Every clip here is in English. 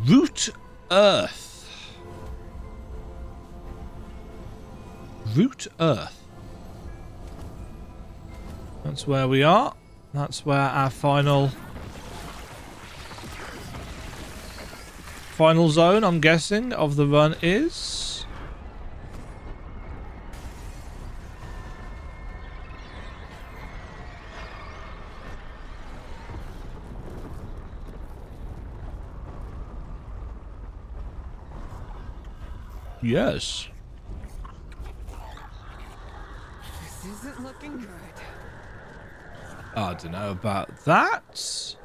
Root Earth. Root Earth. That's where we are. That's where our final zone, I'm guessing, of the run is. Yes. This isn't looking good. I don't know about that.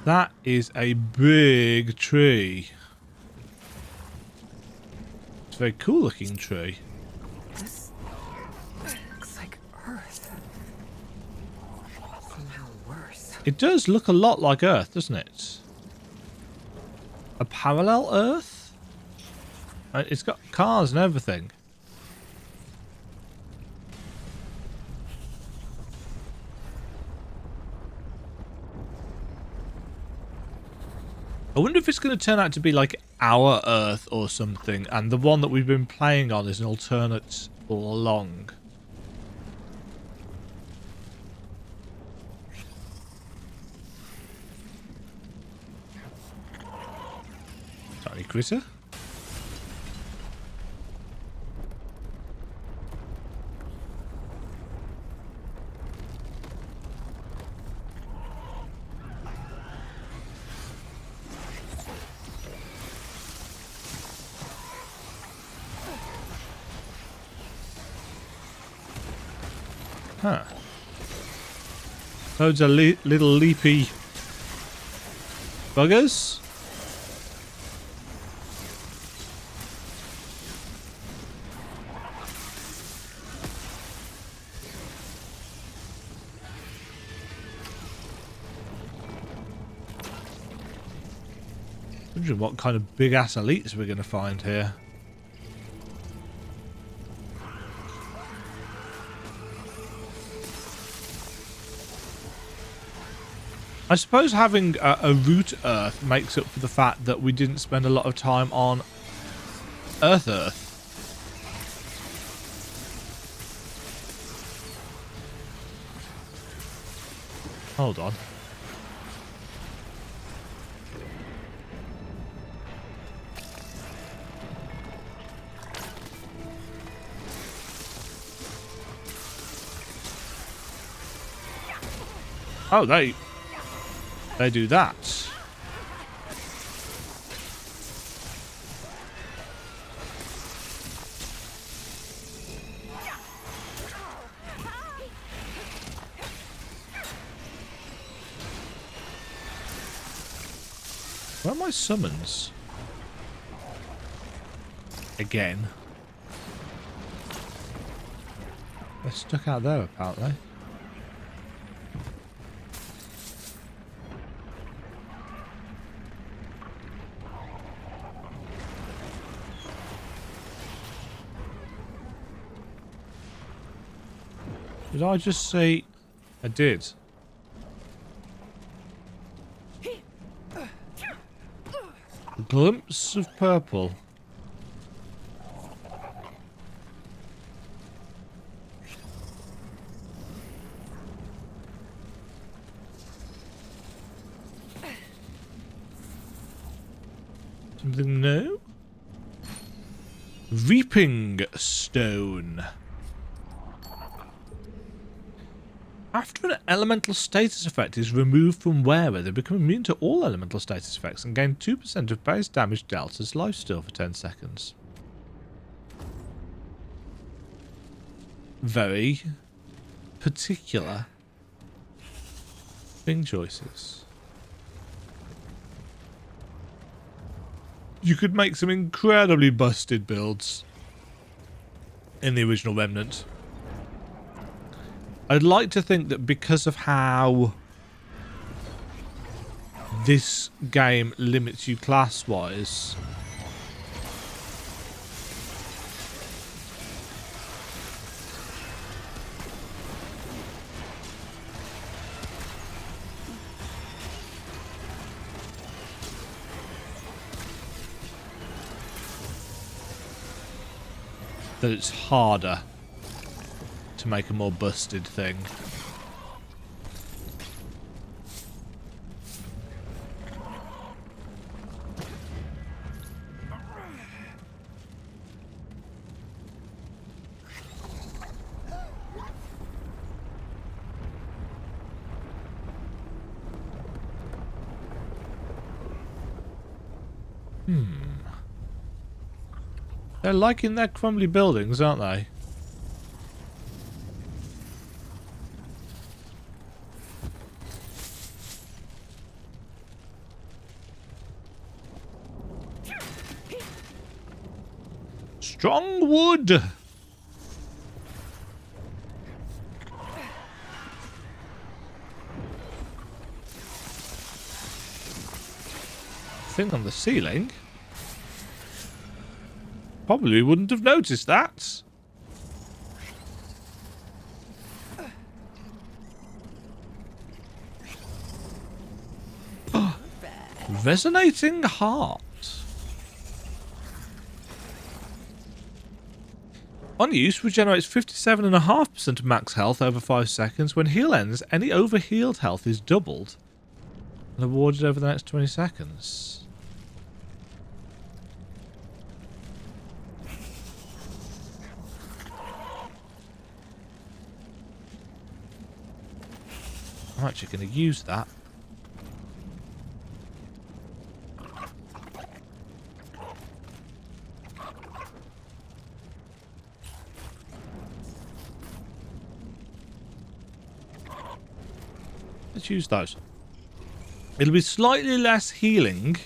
That is a big tree. It's a very cool looking tree. This looks like Earth. Somehow worse. It does look a lot like Earth, doesn't it? A parallel Earth? It's got cars and everything. I wonder if it's going to turn out to be like our Earth or something, and the one that we've been playing on is an alternate all along. Tiny critter. Huh. Loads of little leapy buggers. Wondering what kind of big ass elites we're going to find here. I suppose having a root Earth makes up for the fact that we didn't spend a lot of time on Earth. Hold on. Oh, they do that. Where are my summons? Again. They're stuck out there, apparently. Did I just see? I did. A glimpse of purple. Something new? Reaping stone. After an elemental status effect is removed from wearer, they become immune to all elemental status effects and gain 2% of base damage dealt as lifesteal for 10 seconds. Very particular thing choices. You could make some incredibly busted builds in the original Remnant. I'd like to think that because of how this game limits you class-wise, that it's harder to make a more busted thing. They're liking their crumbly buildings, aren't they? Strong wood! Thing on the ceiling? Probably wouldn't have noticed that. Resonating heart. On use, regenerates 57.5% of max health over 5 seconds. When heal ends, any overhealed health is doubled and awarded over the next 20 seconds. I'm actually going to use that. Let's use those. It'll be slightly less healing.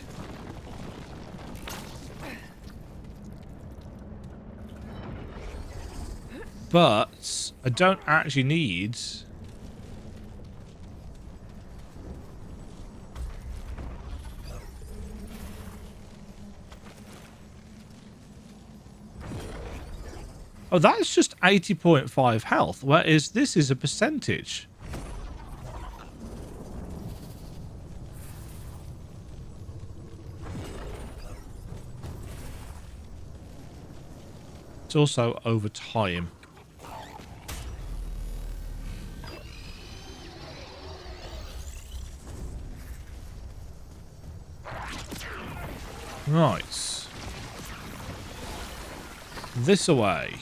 But I don't actually need... Oh, that's just 80.5 health, whereas this is a percentage. It's also over time. Right. This away.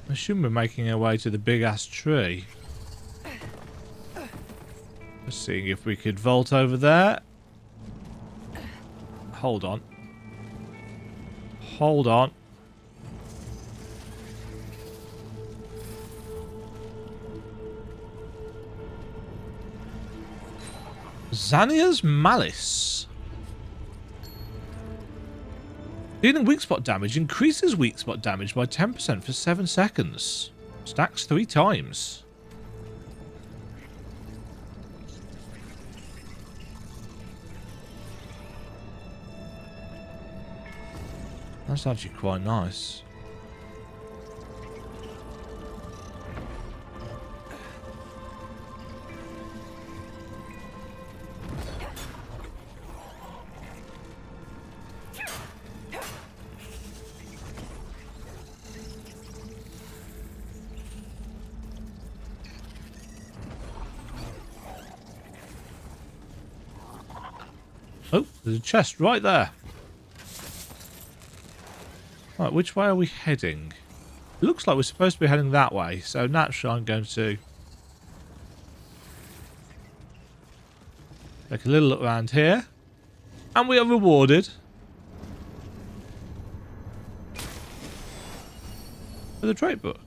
I assume we're making our way to the big-ass tree. Just seeing if we could vault over there. Hold on. Hold on. Xania's Malice. Dealing weak spot damage increases weak spot damage by 10% for 7 seconds. Stacks 3 times. That's actually quite nice. Oh, there's a chest right there. Right, which way are we heading? It looks like we're supposed to be heading that way, so naturally I'm going to take a little look around here. And we are rewarded with a trait book.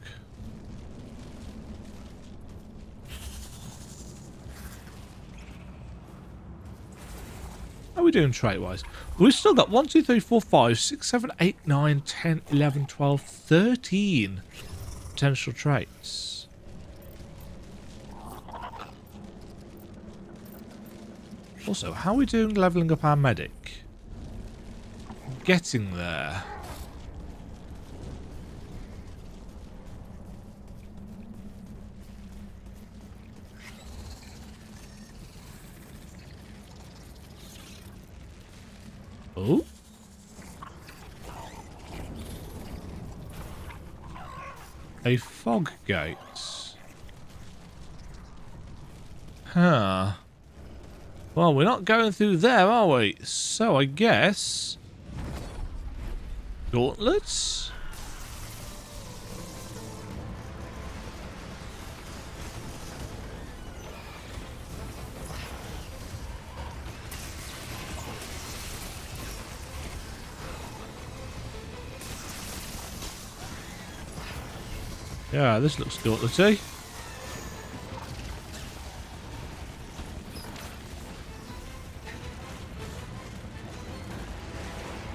How are we doing trait-wise? We've still got 1, 2, 3, 4, 5, 6, 7, 8, 9, 10, 11, 12, 13 potential traits. Also, how are we doing levelling up our medic? Getting there. Oh. A fog gate. Huh. Well, we're not going through there, are we? So I guess... Gauntlets? Yeah, this looks gauntlety.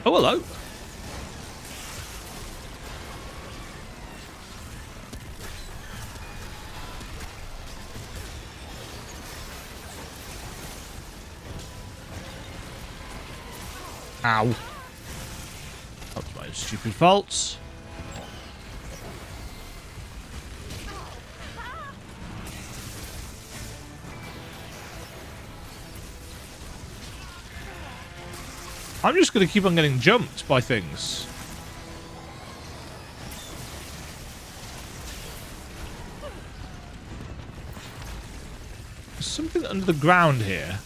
Oh, hello. Ow. That's my stupid faults. I'm just going to keep on getting jumped by things. There's something under the ground here.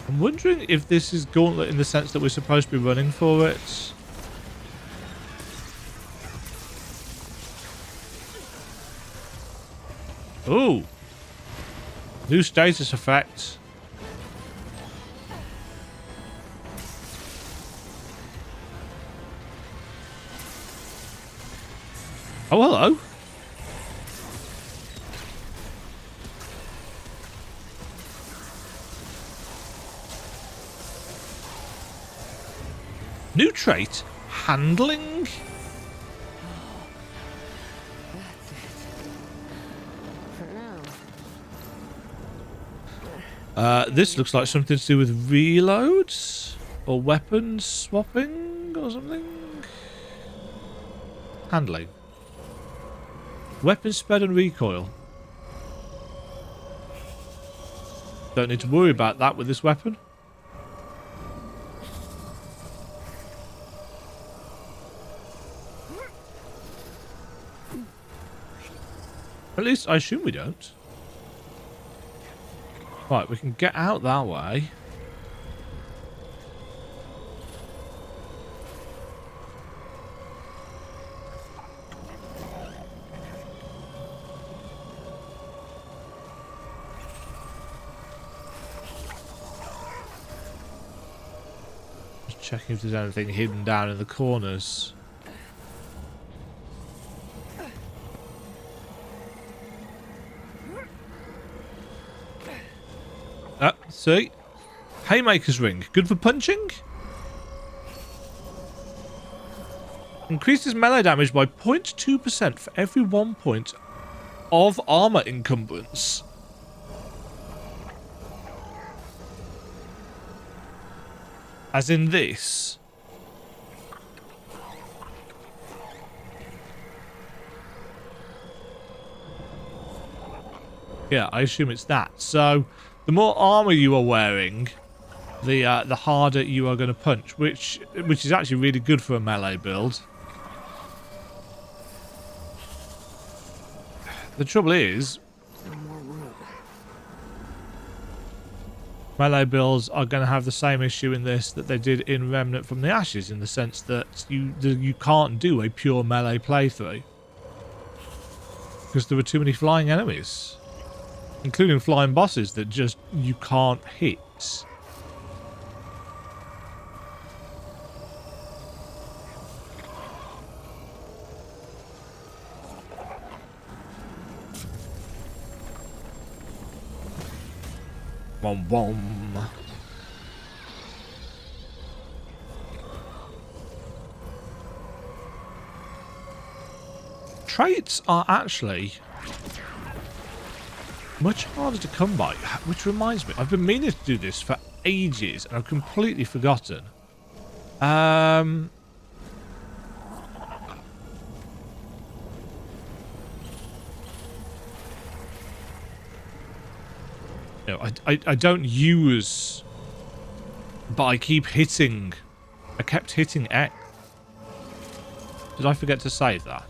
I'm wondering if this is gauntlet in the sense that we're supposed to be running for it. Ooh. New status effect. Oh, hello. New trait, handling? That's it. For now. This looks like something to do with reloads or weapon swapping or something. Handling. Weapon spread and recoil. Don't need to worry about that with this weapon. At least I assume we don't. Right, we can get out that way. Just checking if there's anything hidden down in the corners. See? Haymaker's ring. Good for punching? Increases melee damage by 0.2% for every 1 point of armor encumbrance. As in this. Yeah, I assume it's that. So... the more armor you are wearing, the harder you are going to punch, which is actually really good for a melee build. The trouble is, melee builds are going to have the same issue in this that they did in Remnant from the Ashes, in the sense that you can't do a pure melee playthrough because there were too many flying enemies. Including flying bosses that just you can't hit. Boom, boom. Traits are actually much harder to come by, which reminds me, I've been meaning to do this for ages and I've completely forgotten. You know, I don't use, but I keep hitting. I kept hitting X. Did I forget to save that?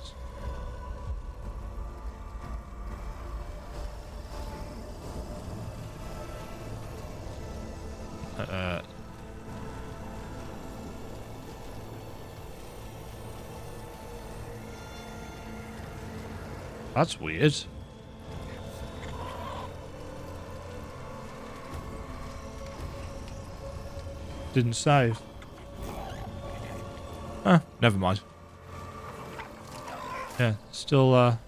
That's weird. Didn't save. Ah, never mind. Yeah, still, An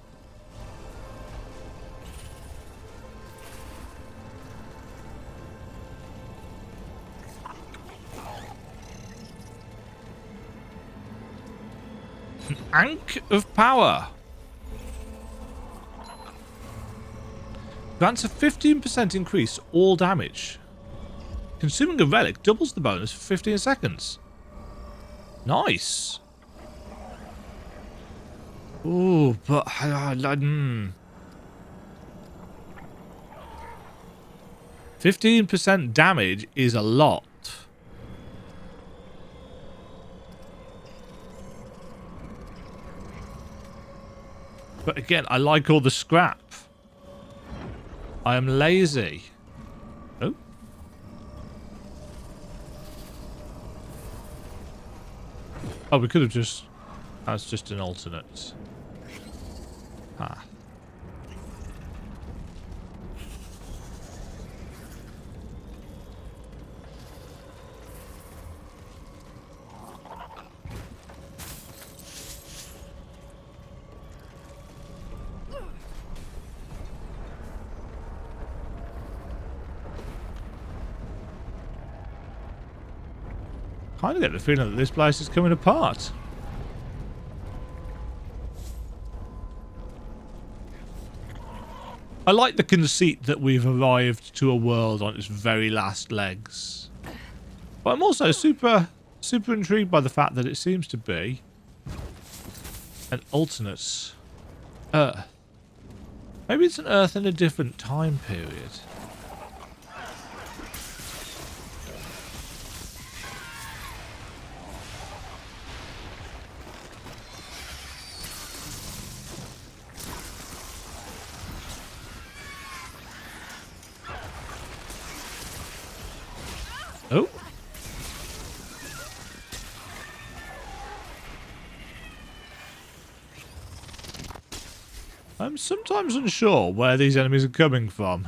Ankh of Power. Grants a 15% increase all damage. Consuming a relic doubles the bonus for 15 seconds. Nice. Ooh, but 15% damage is a lot. But again, I like all the scrap. I am lazy. Oh. Oh, we could have just... That's just an alternate. Ah. Kind of get the feeling that this place is coming apart. I like the conceit that we've arrived to a world on its very last legs. But I'm also super intrigued by the fact that it seems to be an alternate Earth. Maybe it's an Earth in a different time period. Oh. I'm sometimes unsure where these enemies are coming from.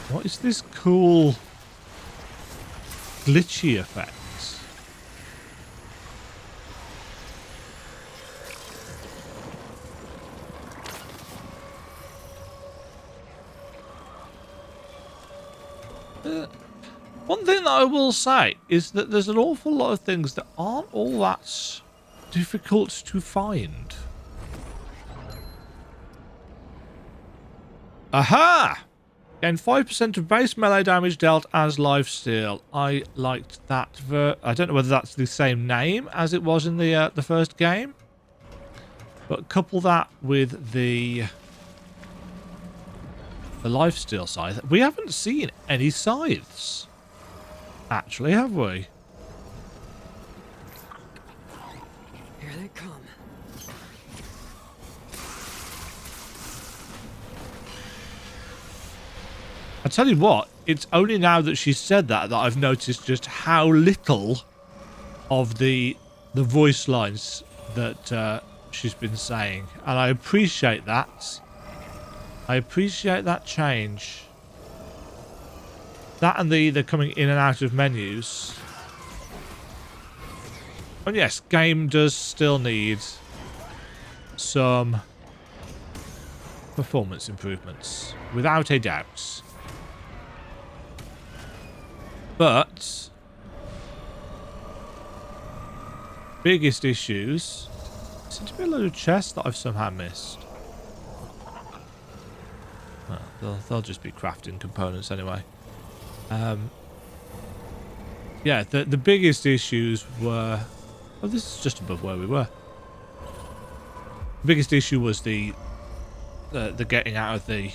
What is this cool glitchy effect? One thing that I will say is that there's an awful lot of things that aren't all that difficult to find. Aha! Gain 5% of base melee damage dealt as lifesteal. I liked that. I don't know whether that's the same name as it was in the first game, but couple that with the lifesteal scythe. We haven't seen any scythes, actually, have we? Here they come. I tell you what, it's only now that she said that I've noticed just how little of the voice lines that she's been saying, and I appreciate that. I appreciate that change. That and the coming in and out of menus. And yes, game does still need some performance improvements, without a doubt. But biggest issues seem to be a load of chests that I've somehow missed. Well, they'll just be crafting components anyway. Yeah, the biggest issues were... Oh, this is just above where we were. The biggest issue was the getting out of the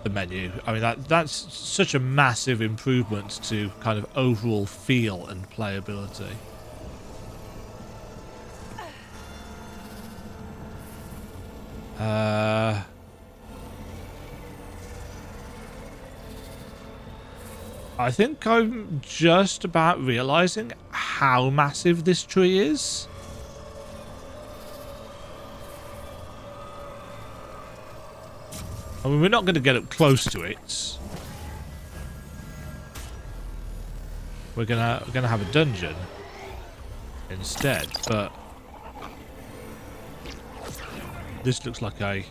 menu. I mean, that's such a massive improvement to kind of overall feel and playability. I think I'm just about realizing how massive this tree is. I mean, we're not going to get up close to it. We're gonna have a dungeon instead, but this looks like a...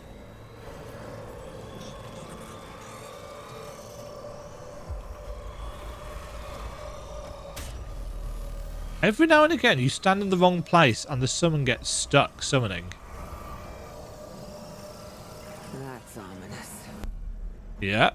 Every now and again, you stand in the wrong place and the summon gets stuck summoning. That's ominous. Yeah.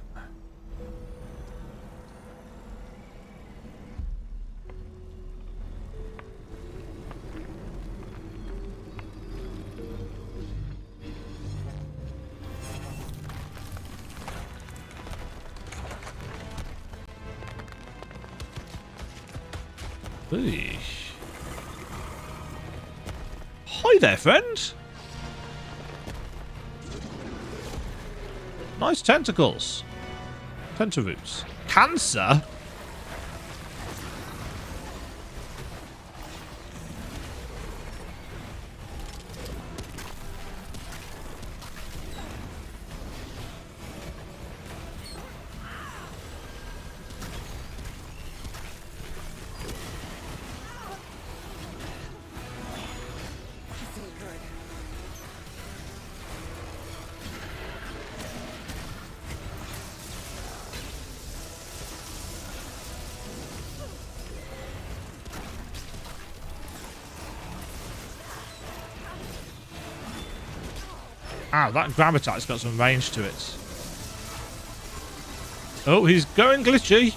Eesh. Hi there, friend. Nice tentacles. Tentaroots. Cancer? Ow, that grab attack's got some range to it. Oh, he's going glitchy.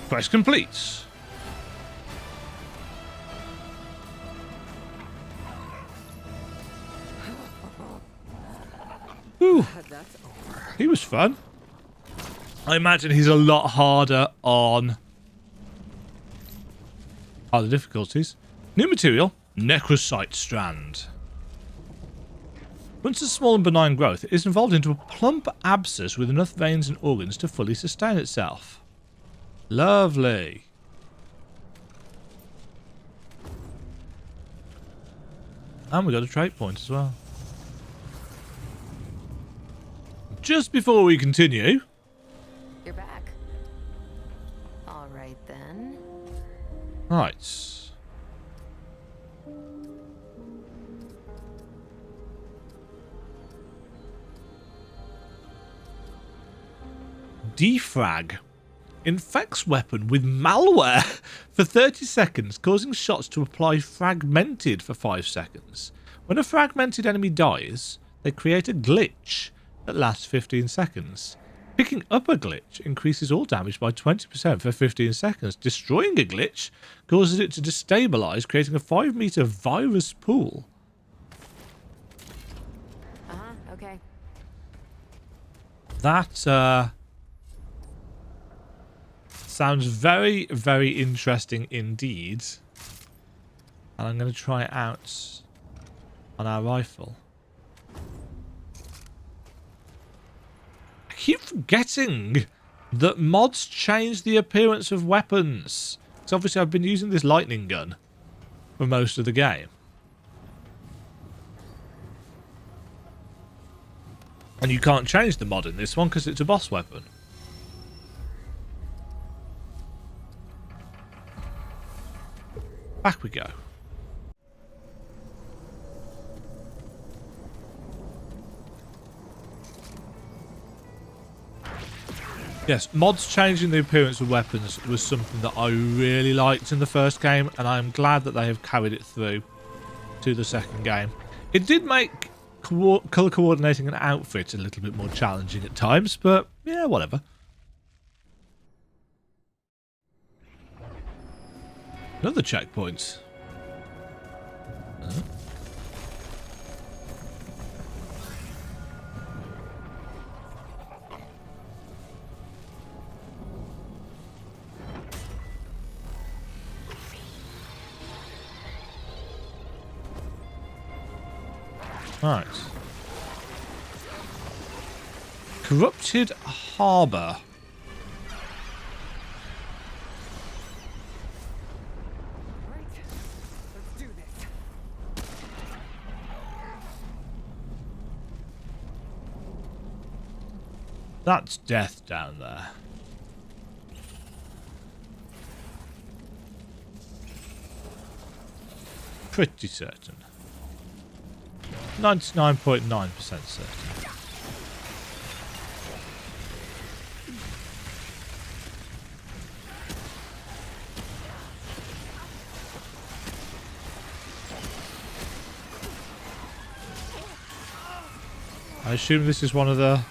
Quest complete. Ooh, he was fun. I imagine he's a lot harder on other difficulties. New material, Necrosite Strand. Once a small and benign growth, it is evolved into a plump abscess with enough veins and organs to fully sustain itself. Lovely. And we got a trait point as well. Just before we continue... You're back. All right, then. Right. Defrag. Infects weapon with malware for 30 seconds, causing shots to apply fragmented for 5 seconds. When a fragmented enemy dies, they create a glitch that lasts 15 seconds. Picking up a glitch increases all damage by 20% for 15 seconds. Destroying a glitch causes it to destabilize, creating a 5-meter virus pool. Okay. That sounds very, very interesting indeed. And I'm going to try it out on our rifle. I keep forgetting that mods change the appearance of weapons. Because obviously I've been using this lightning gun for most of the game. And you can't change the mod in this one because it's a boss weapon. Back we go. Yes, mods changing the appearance of weapons was something that I really liked in the first game, and I'm glad that they have carried it through to the second game. It did make colour coordinating an outfit a little bit more challenging at times, but yeah, whatever. Another checkpoint. Right. Corrupted Harbour. Right. Let's do this. That's death down there. Pretty certain. 99.9% certain. I assume this is one of the...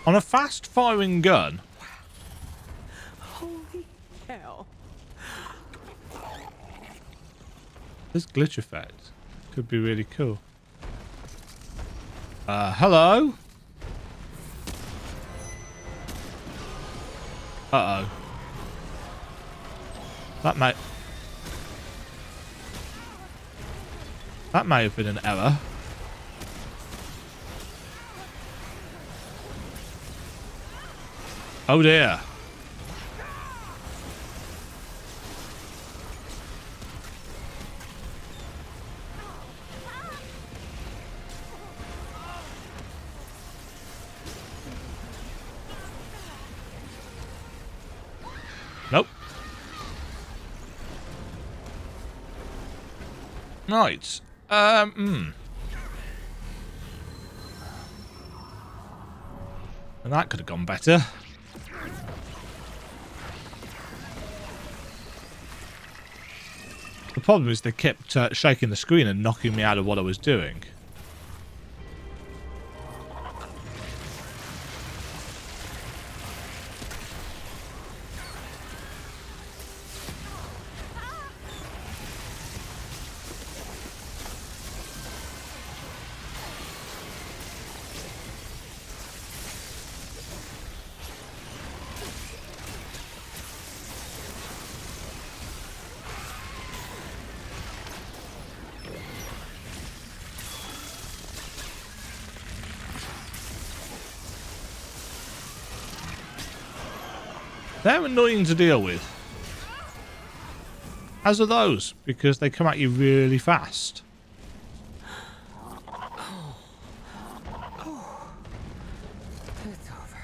On a fast-firing gun. Holy hell. This glitch effect could be really cool. Hello? Uh-oh. That may have been an error. Oh dear. Nope. Right. And that could have gone better. The problem is they kept shaking the screen and knocking me out of what I was doing. They're annoying to deal with. As are those, because they come at you really fast. It's over.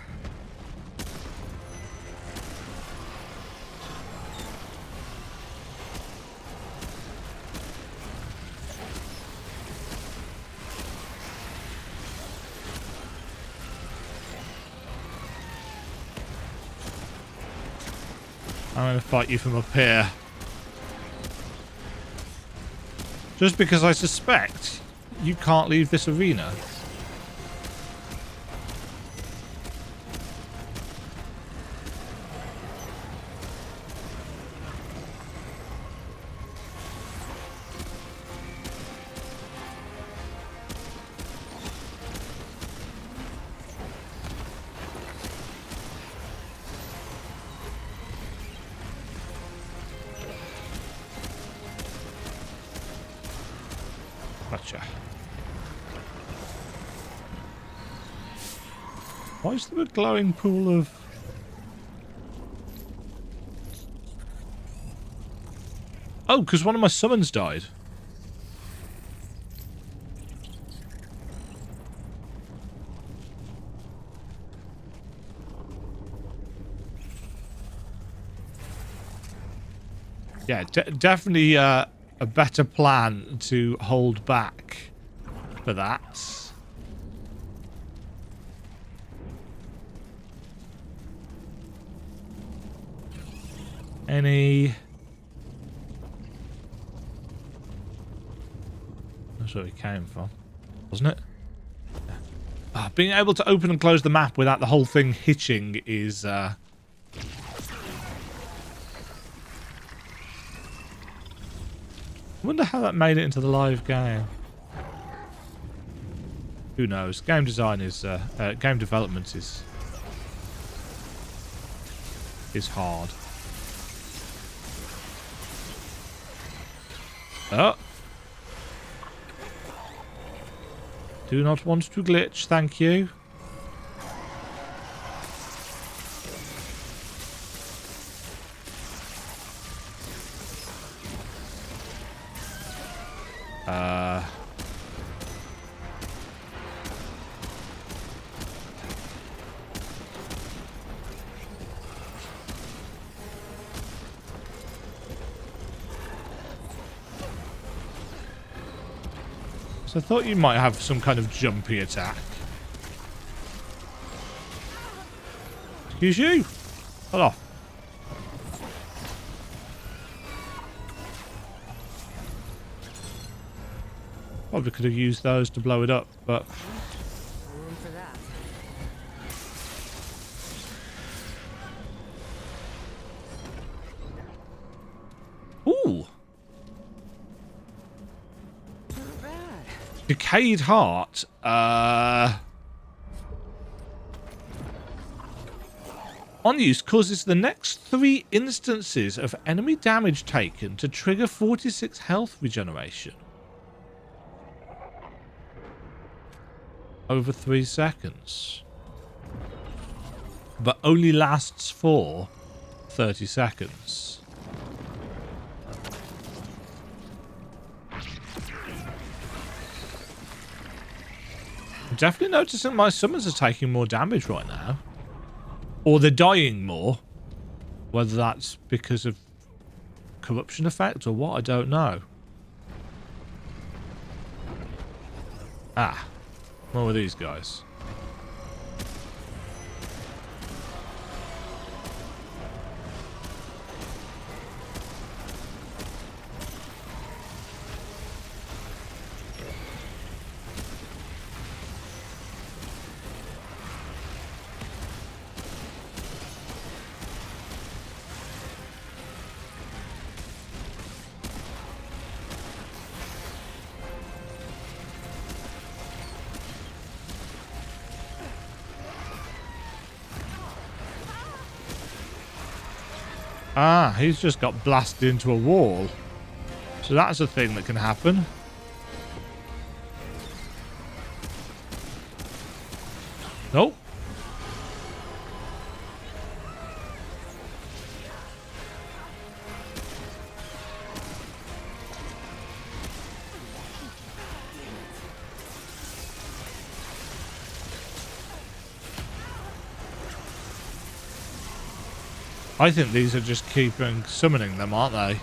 I'm going to fight you from up here. Just because I suspect you can't leave this arena. Gotcha. Why is there a glowing pool of... Oh, because one of my summons died. Yeah, definitely a better plan to hold back for that. Any... That's where we came from, wasn't it? Yeah. Being able to open and close the map without the whole thing hitching is... I wonder how that made it into the live game. Who knows? Game design is... game development is hard. Oh. Do not want to glitch, thank you. So I thought you might have some kind of jumpy attack. Excuse you. Hold off. Probably could have used those to blow it up, but... Room for that. Ooh! Not bad. Decayed Heart. On use causes the next 3 instances of enemy damage taken to trigger 46 health regeneration. Over 3 seconds. But only lasts for 30 seconds. I'm definitely noticing my summons are taking more damage right now. Or they're dying more. Whether that's because of corruption effect or what, I don't know. Ah. What were these guys? Ah, he's just got blasted into a wall. So that's a thing that can happen. Nope. I think these are just keeping summoning them, aren't they?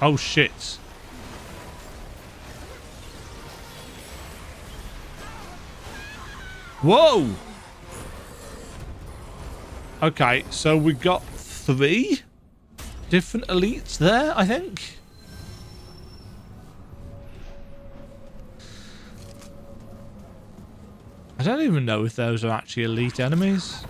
Oh shit. Whoa! Okay, so we got 3 different elites there, I think. I don't even know if those are actually elite enemies.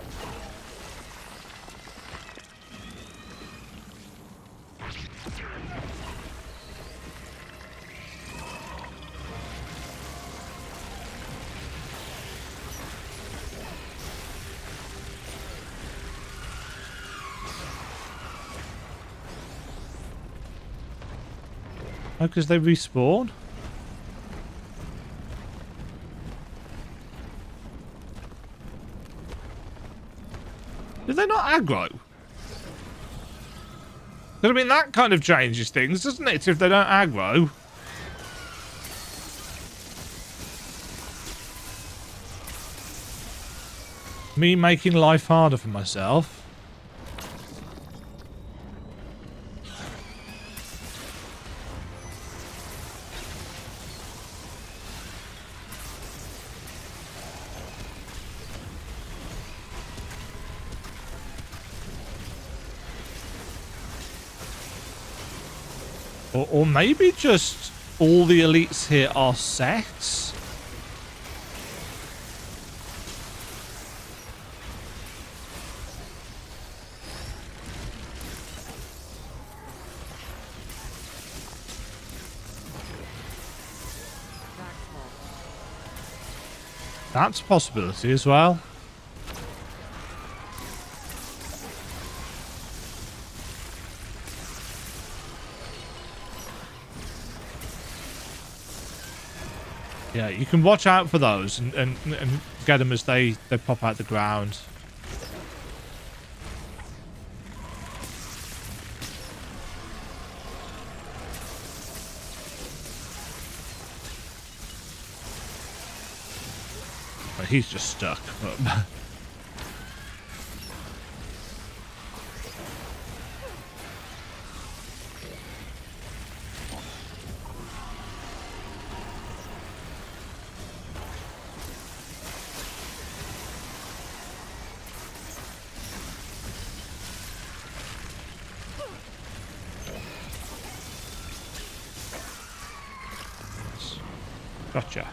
Oh, because they respawn? Did they not aggro? But I mean, that kind of changes things, doesn't it? If they don't aggro. Me making life harder for myself. Or maybe just all the elites here are sets. That's a possibility as well. Yeah, you can watch out for those and get them as they pop out the ground. Well, he's just stuck. But gotcha.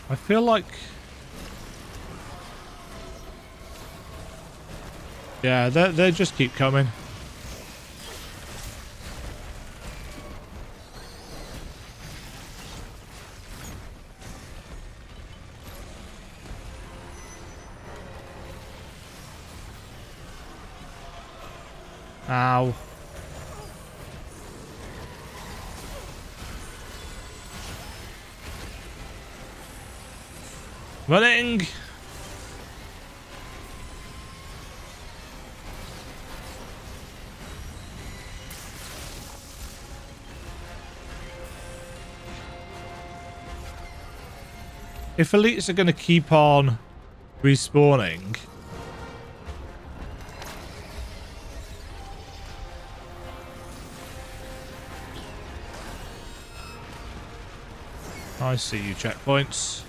I feel like... yeah, they just keep coming. Ow. Running! If elites are going to keep on respawning... I see you, checkpoints.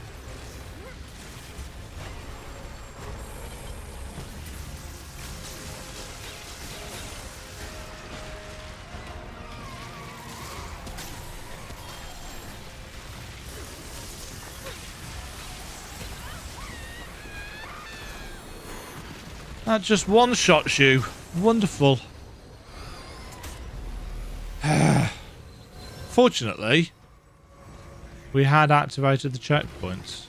That just one-shots you. Wonderful. Fortunately, we had activated the checkpoints.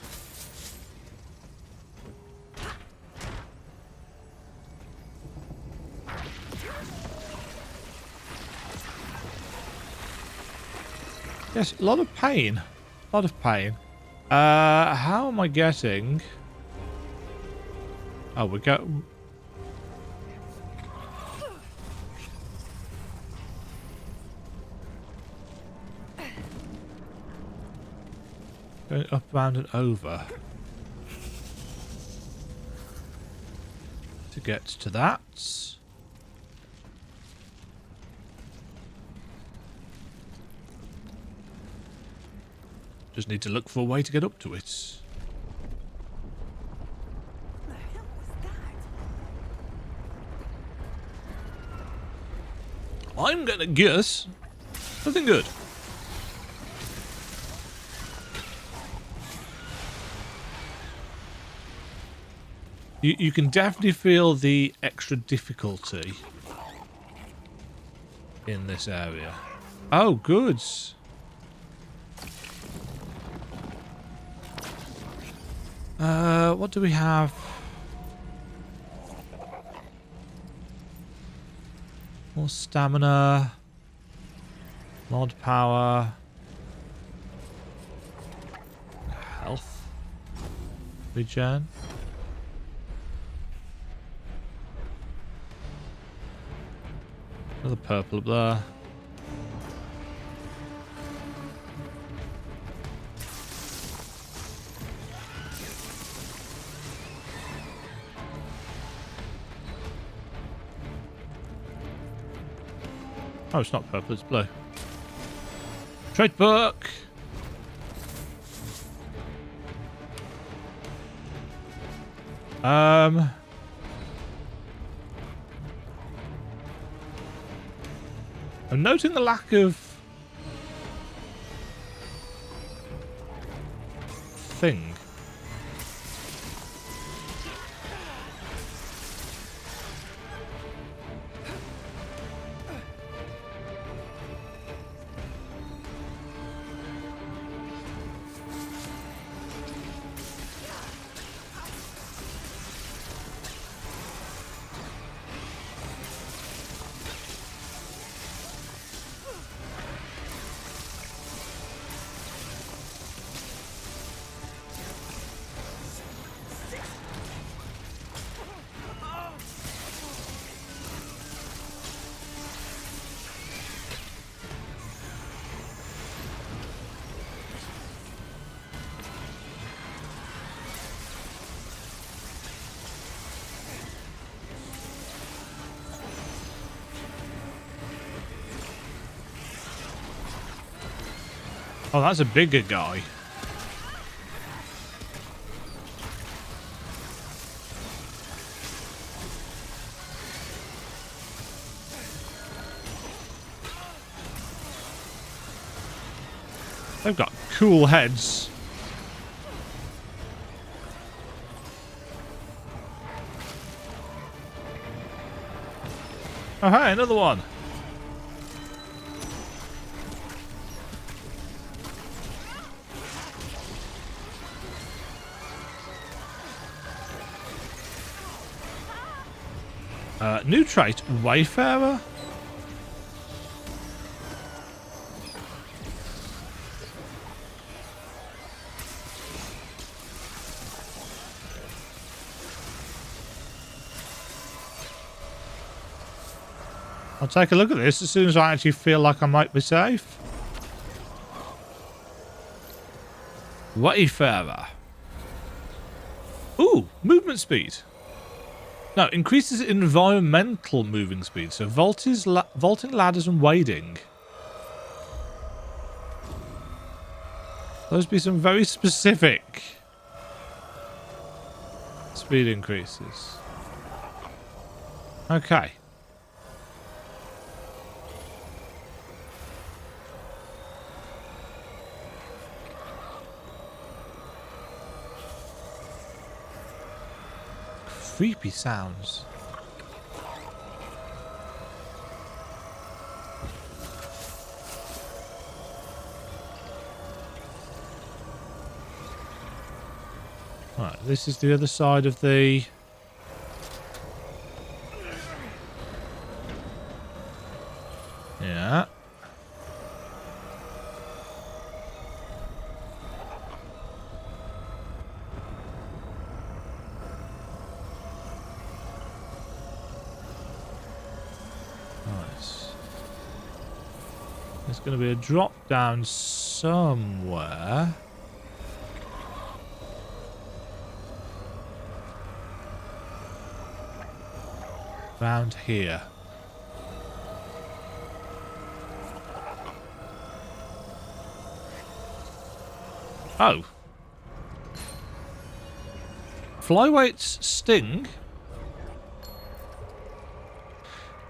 Yes, a lot of pain. A lot of pain. How am I getting... oh, we got... going up, around and over to get to that. Just need to look for a way to get up to it. What the hell was that? I'm gonna guess nothing good. You can definitely feel the extra difficulty in this area. Oh, goods. What do we have? More stamina. Mod power. Health. Regen. Another purple up there. Oh, it's not purple, it's blue. Trade book! I'm noting the lack of thing. Oh, that's a bigger guy. They've got cool heads. Oh, hey, another one. New trait, Wayfarer? I'll take a look at this as soon as I actually feel like I might be safe. Wayfarer. Ooh, movement speed. No, increases environmental moving speed. So vaulting ladders and wading. Those be some very specific speed increases. Okay. Creepy sounds. Right, this is the other side of the... Yeah. There's going to be a drop down somewhere. Around here. Oh. Flyweight's sting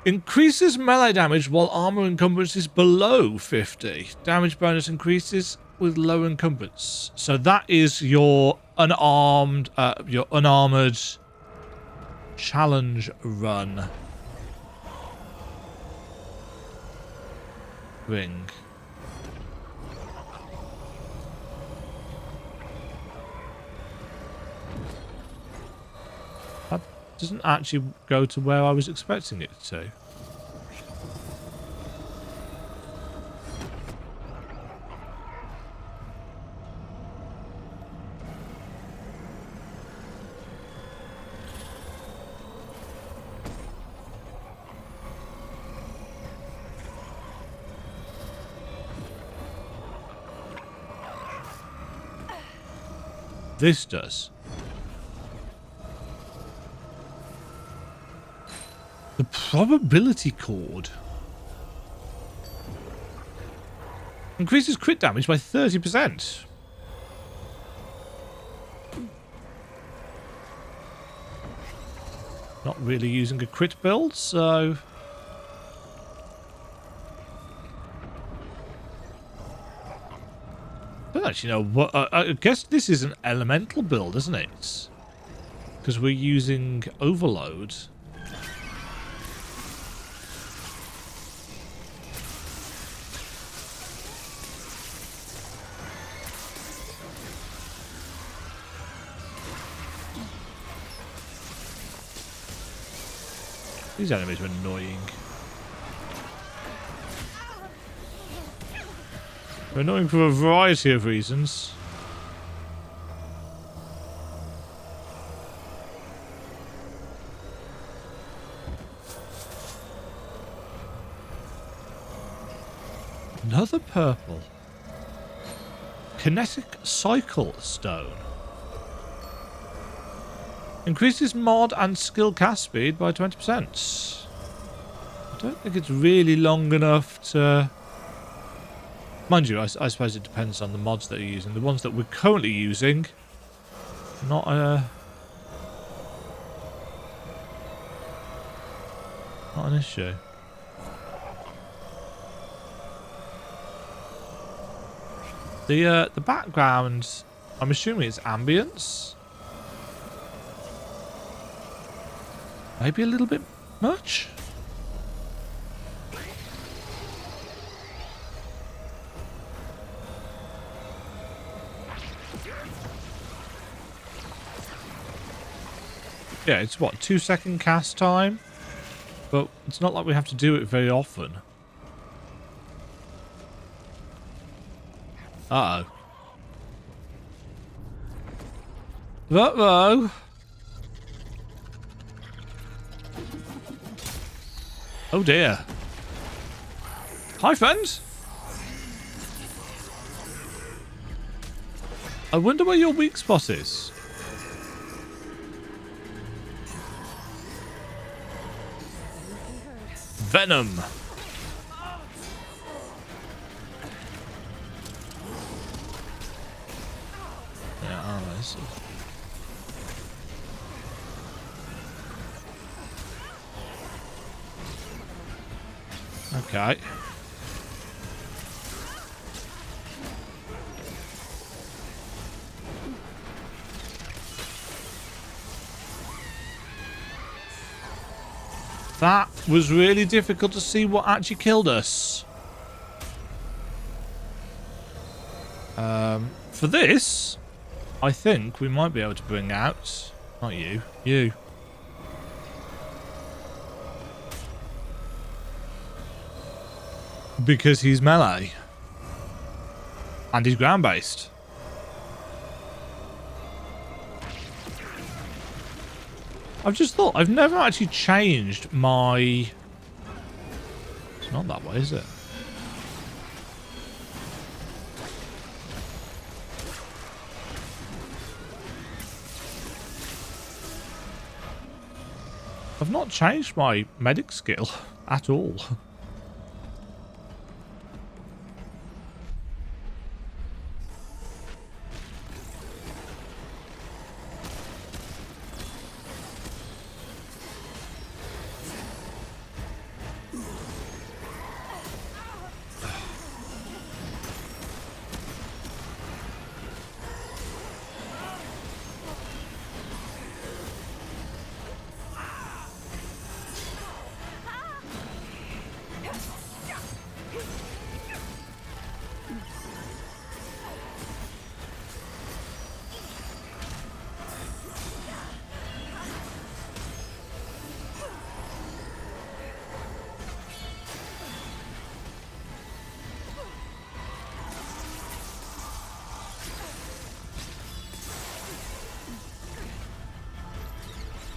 increases melee damage while armor encumbrance is below 50. Damage bonus increases with low encumbrance. So that is your unarmed challenge run. Ring. That doesn't actually go to where I was expecting it to. This does. The probability chord increases crit damage by 30%. Not really using a crit build, so I don't actually know what. I guess this is an elemental build, isn't it? Because we're using overload. These enemies are annoying. They're annoying for a variety of reasons. Another purple. Kinetic Cycle Stone. Increases mod and skill cast speed by 20%. I don't think it's really long enough to... Mind you, I suppose it depends on the mods that you're using. The ones that we're currently using, not an issue. The background, I'm assuming it's ambience. Maybe a little bit much. Yeah, it's what, 2-second cast time? But it's not like we have to do it very often. Uh-oh. Uh-oh. Oh dear. Hi, friends. I wonder where your weak spot is. Venom. Yeah, I see. Okay. That was really difficult to see what actually killed us. For this, I think we might be able to bring out... Not you. You. Because he's melee. And he's ground-based. I've just thought, I've never actually changed my... It's not that way, is it? I've not changed my medic skill at all.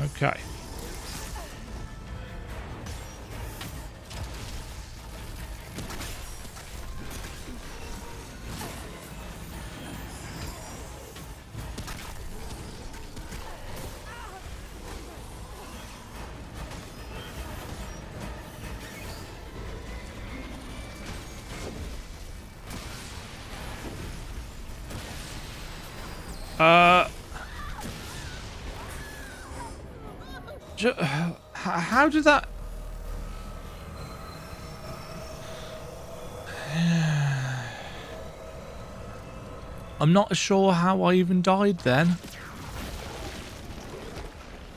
Okay. How did that... I'm not sure how I even died then.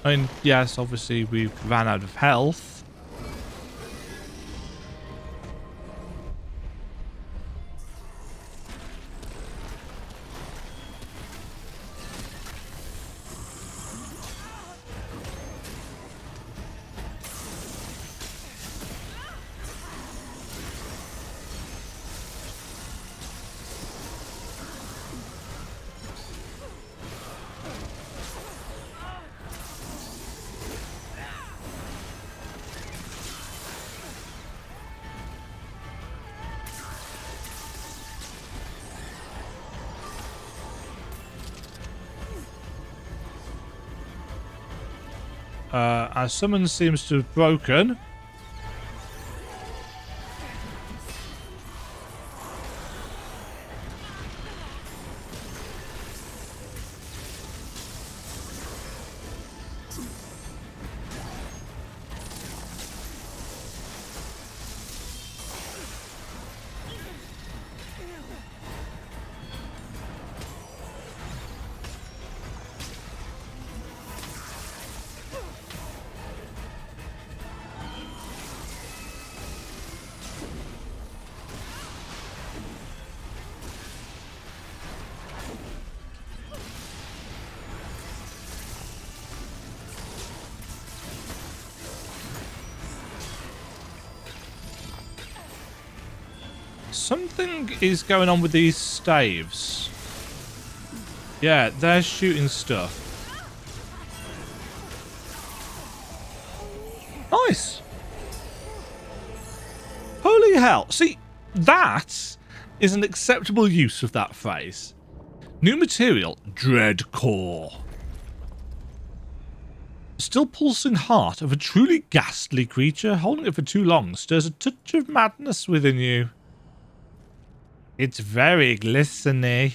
I mean, yes, obviously we ran out of health. Our summon seems to have broken. Something is going on with these staves. Yeah, they're shooting stuff. Nice. Holy hell. See, that is an acceptable use of that phrase. New material, Dread Core. Still pulsing heart of a truly ghastly creature. Holding it for too long stirs a touch of madness within you. It's very glistening.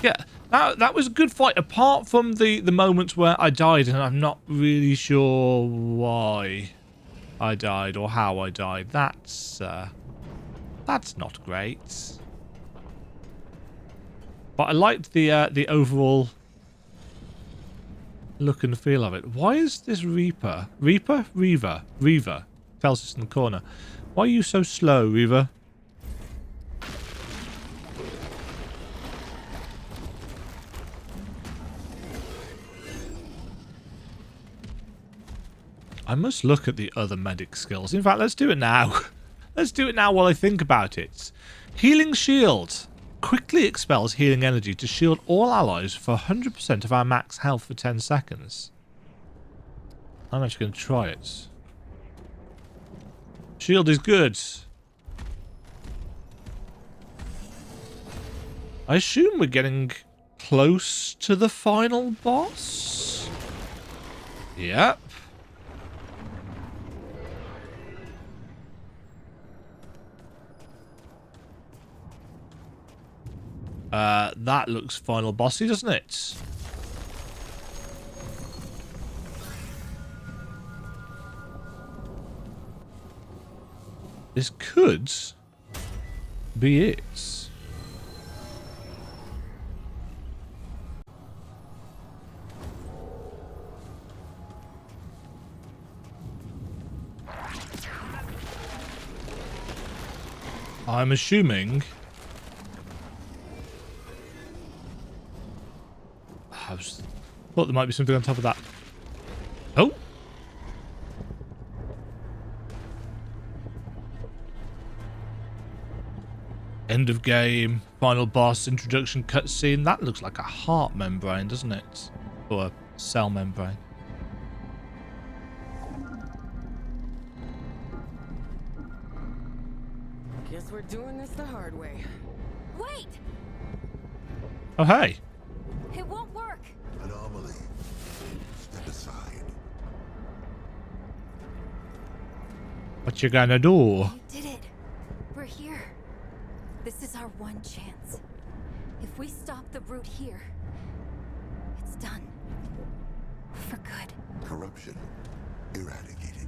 Yeah, that was a good fight, apart from the moments where I died and I'm not really sure why I died or how I died. That's not great. But I liked the overall look and feel of it. Why is this Reaver tells us in the corner. Why are you so slow, Reaver? I must look at the other medic skills. In fact, let's do it now. Let's do it now while I think about it. Healing Shield. Quickly expels healing energy to shield all allies for 100% of our max health for 10 seconds. I'm actually going to try it. Shield is good. I assume we're getting close to the final boss. Yep. That looks final bossy, doesn't it? This could be it. I'm assuming... I thought there might be something on top of that. Oh! End of game, final boss, introduction cutscene. That looks like a heart membrane, doesn't it? Or a cell membrane. Guess we're doing this the hard way. Wait! Oh, hey. It won't work. Anomaly. Step aside. What you gonna do? You did it. We're here. This is our one chance. If we stop the root here, it's done. For good. Corruption eradicated.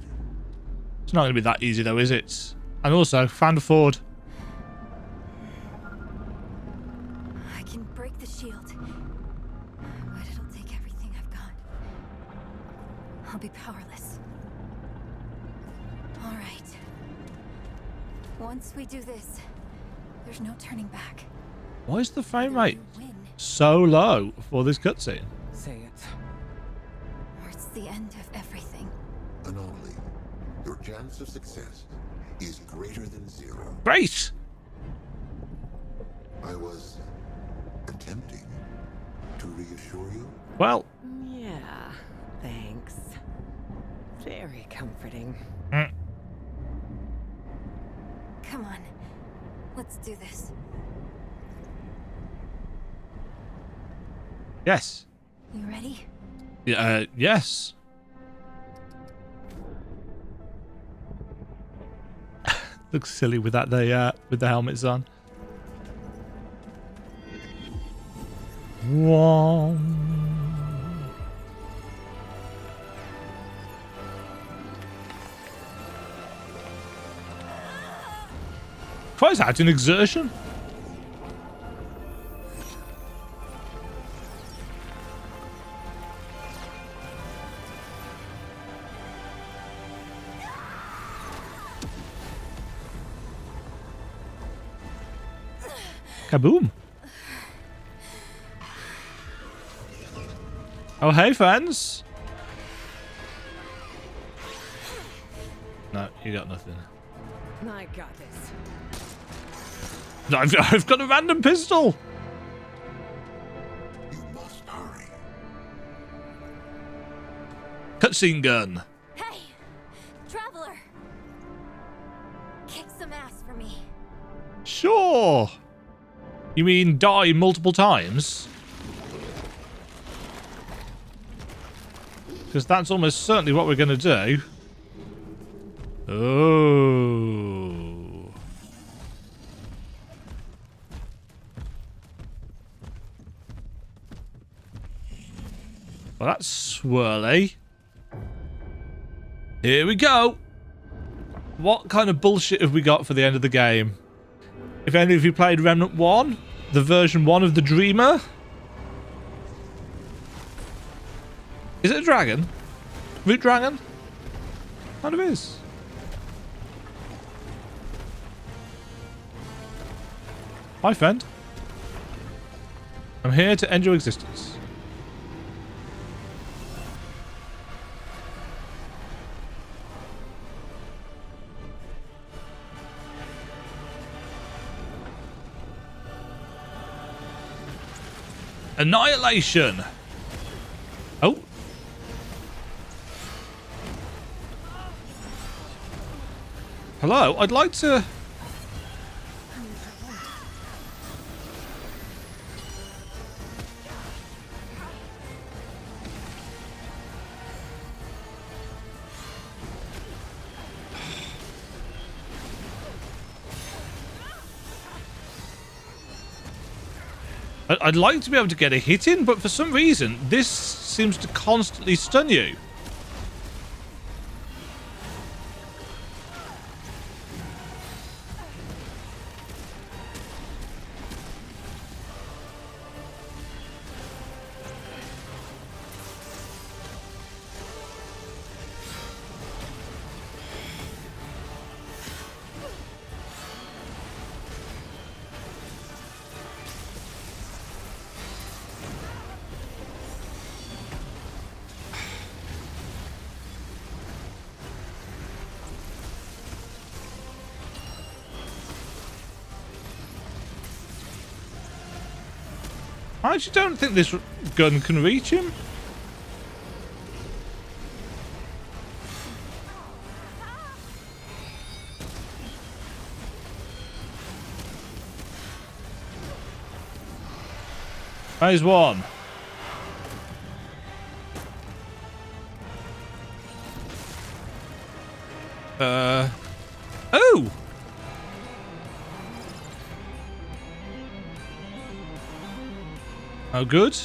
It's not gonna be that easy though, is it? And also, found a ford. I can break the shield, but it'll take everything I've got. I'll be powerless. All right. Once we do this, there's no turning back. Why is the frame Either rate you win, so low for this cutscene? Say it. or it's the end of everything. Anomaly. Your chance of success is greater than 0. Great! I was attempting to reassure you. Well, Yeah, thanks. Very comforting. Come on. Let's do this. yes. You ready? Yeah, yes. Looks silly with that with the helmets on. Cries out in exertion. Kaboom. Oh, hey, friends. No, you got nothing. I got this. No, I've got a random pistol. You must hurry. Cutscene gun. Hey! Traveler! Kick some ass for me. Sure. You mean die multiple times? Because that's almost certainly what we're going to do. Oh. Well, that's swirly. Here we go. What kind of bullshit have we got for the end of the game? If any of you played Remnant 1, the version 1 of the Dreamer. Is it a dragon? Root dragon? Kind of is. Hi, friend. I'm here to end your existence. Annihilation. Oh. Hello, I'd like to... I'd like to be able to get a hit in, but for some reason, this seems to constantly stun you. I actually don't think this gun can reach him. Phase 1. Oh! Oh, good.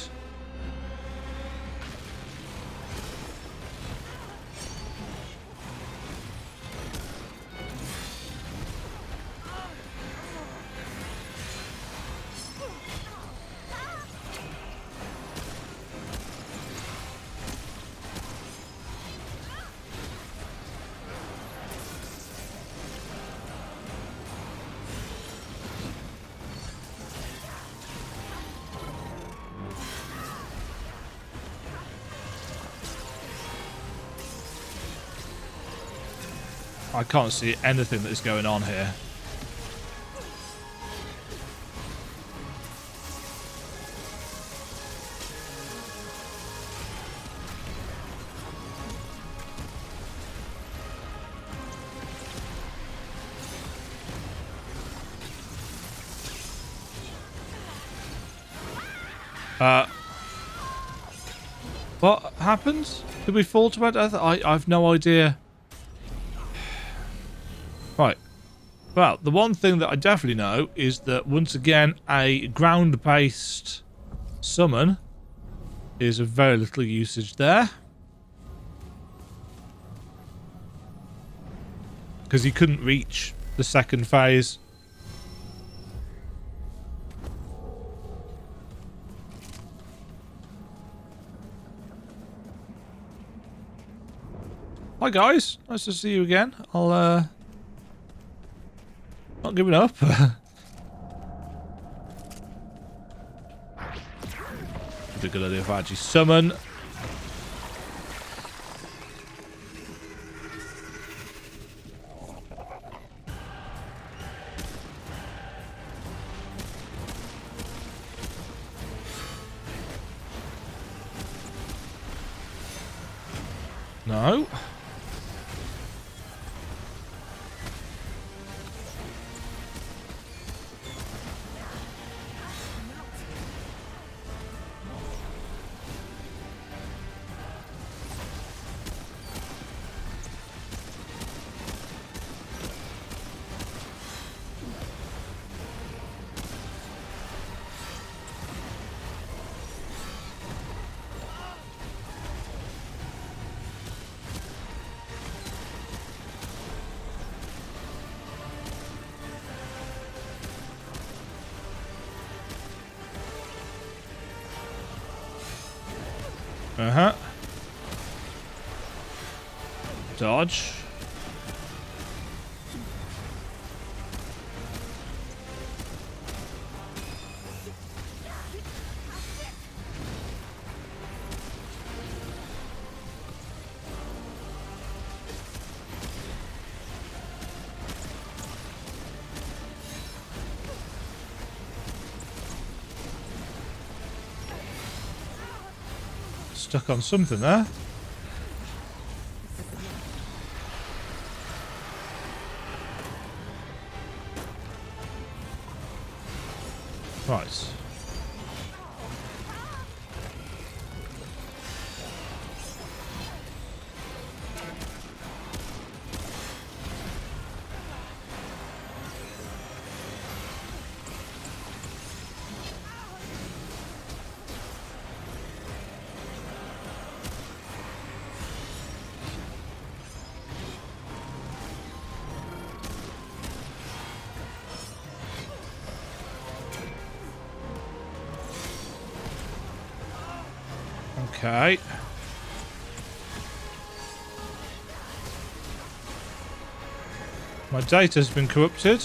I can't see anything that is going on here. What happened? Did we fall to our death? I've no idea. Right. Well, the one thing that I definitely know is that once again, a ground-based summon is of very little usage there. Because he couldn't reach the second phase. Hi guys, nice to see you again. I'll not giving up. The good idea if I actually summon. No. Uh-huh. Dodge. Stuck on something there. Right. Okay. My data's been corrupted.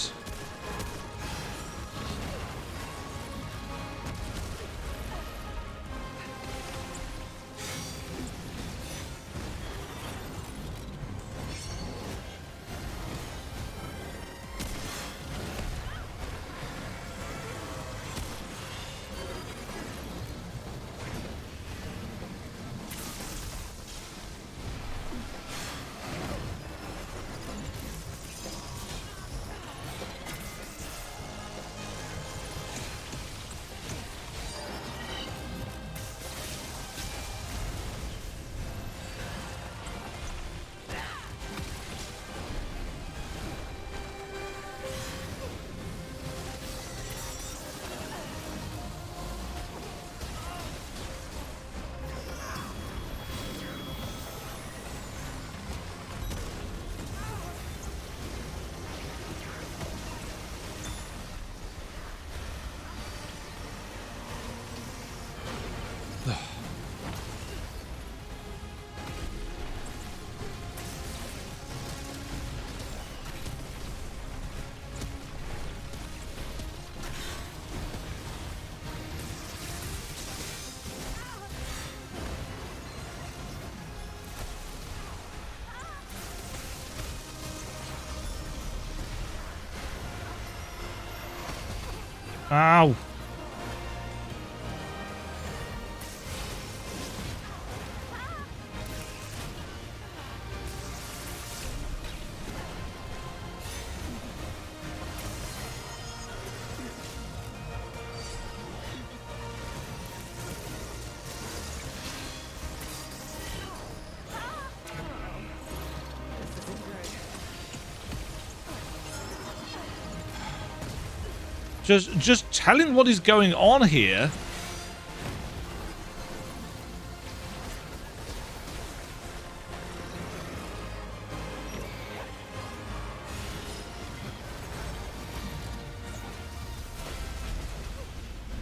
Ow. Just telling what is going on here.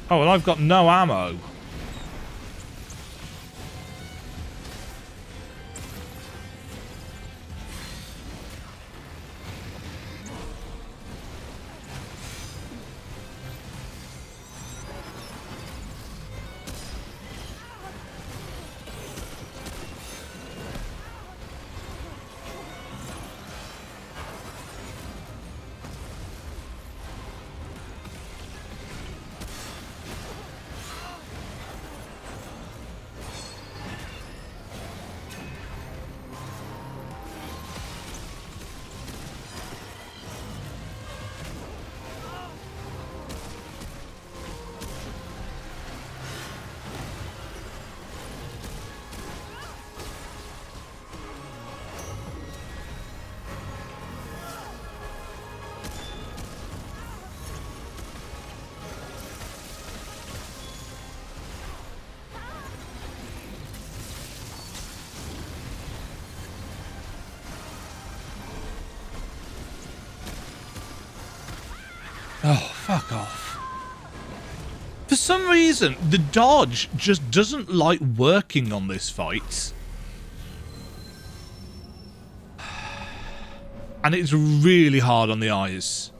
Oh, and I've got no ammo. Oh, fuck off. For some reason, the dodge just doesn't like working on this fight. And it's really hard on the eyes.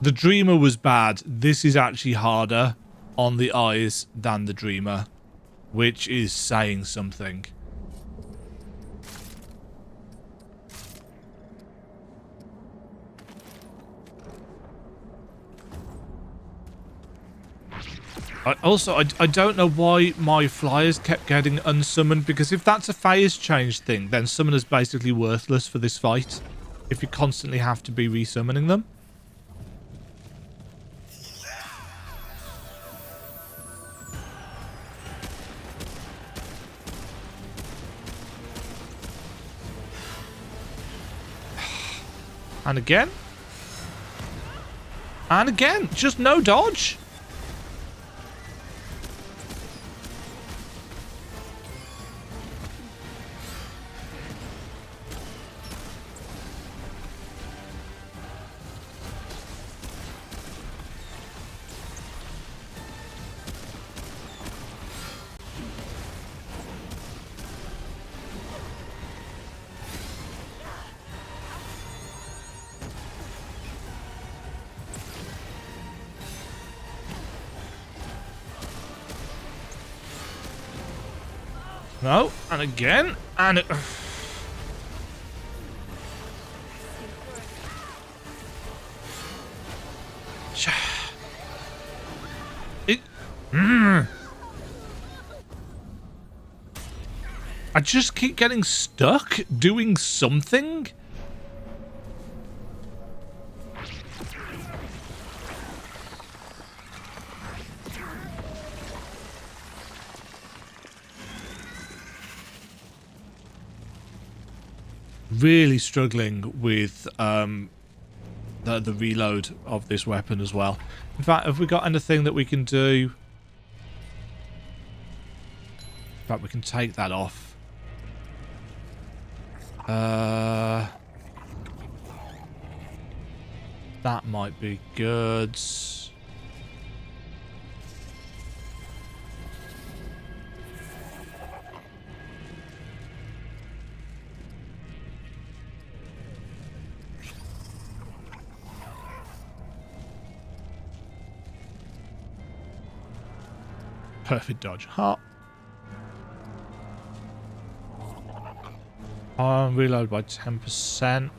The Dreamer was bad. This is actually harder on the eyes than the Dreamer, which is saying something. I don't know why my flyers kept getting unsummoned, because if that's a phase change thing, then summoner's basically worthless for this fight if you constantly have to be resummoning them. And again. And again. Just no dodge. No, and again, and it... I just keep getting stuck doing something. Really struggling with the reload of this weapon as well. In fact, have we got anything that we can do? In fact, we can take that off. That might be good. Perfect dodge. Hot. Reload by 10%.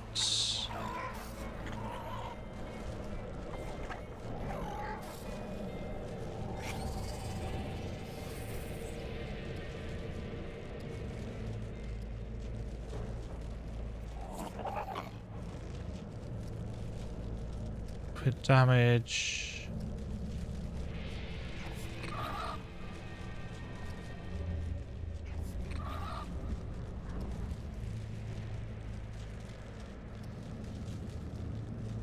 Crit damage.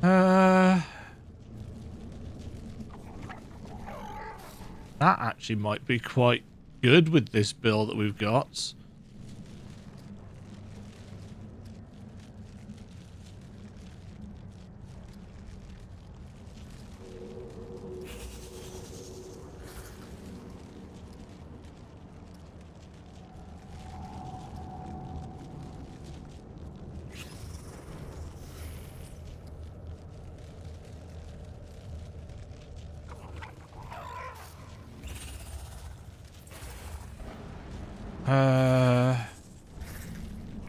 That actually might be quite good with this build that we've got.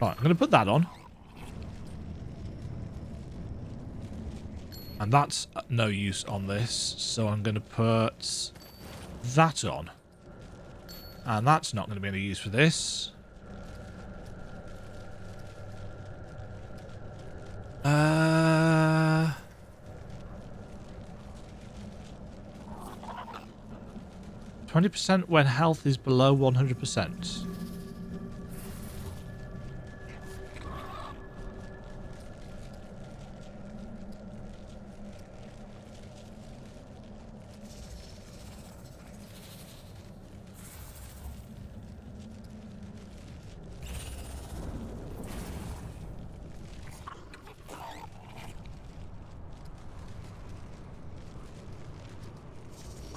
Right, I'm going to put that on. And that's no use on this, so I'm going to put that on. And that's not going to be any use for this. 20% when health is below 100%.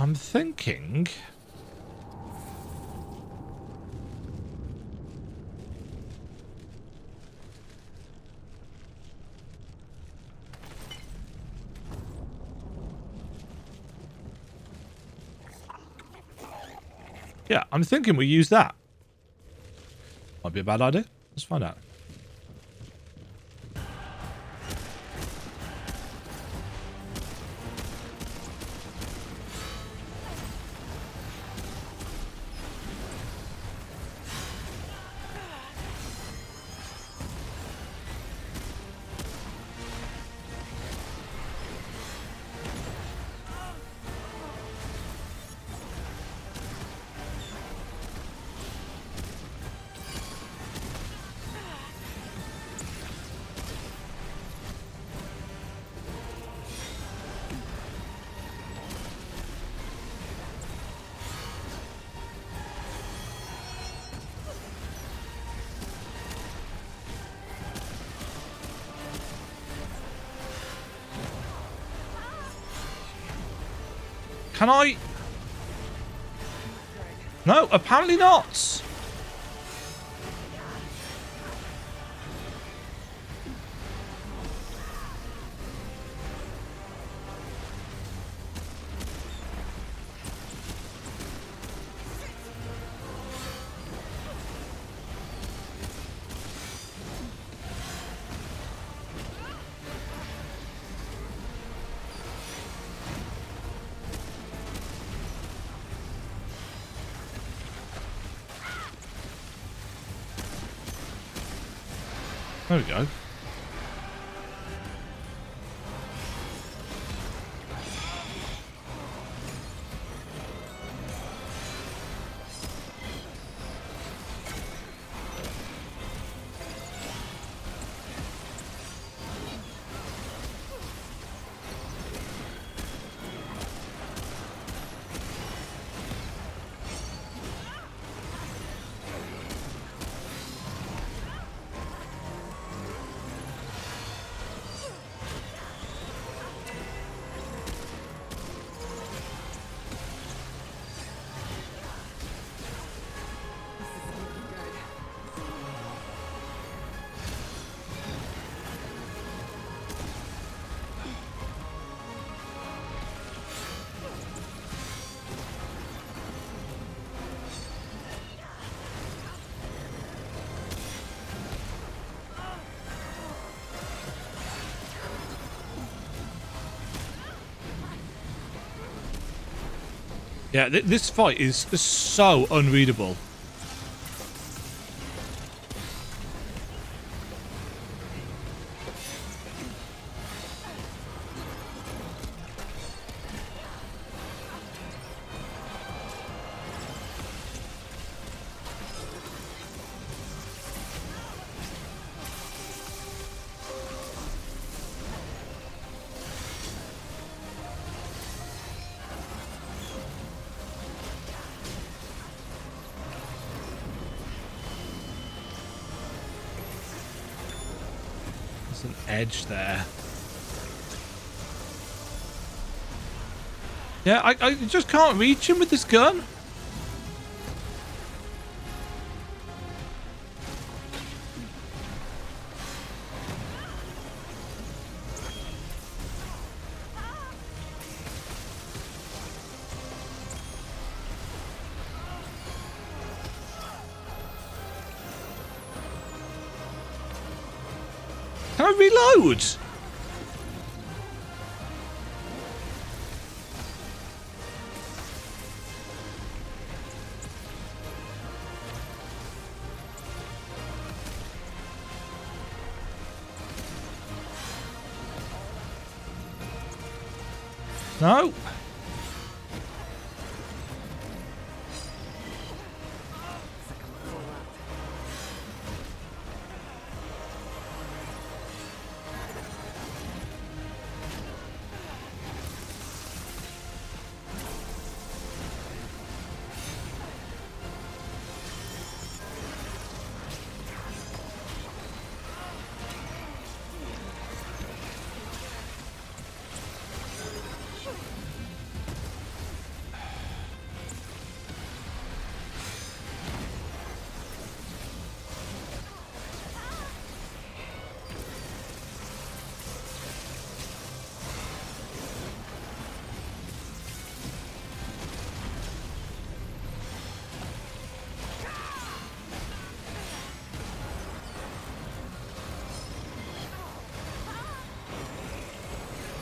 I'm thinking... Yeah, I'm thinking we use that. Might be a bad idea. Let's find out. Can I? No, apparently not. There we go. Yeah, this fight is so unreadable. There's an edge there. Yeah, I just can't reach him with this gun. Can I reload? No.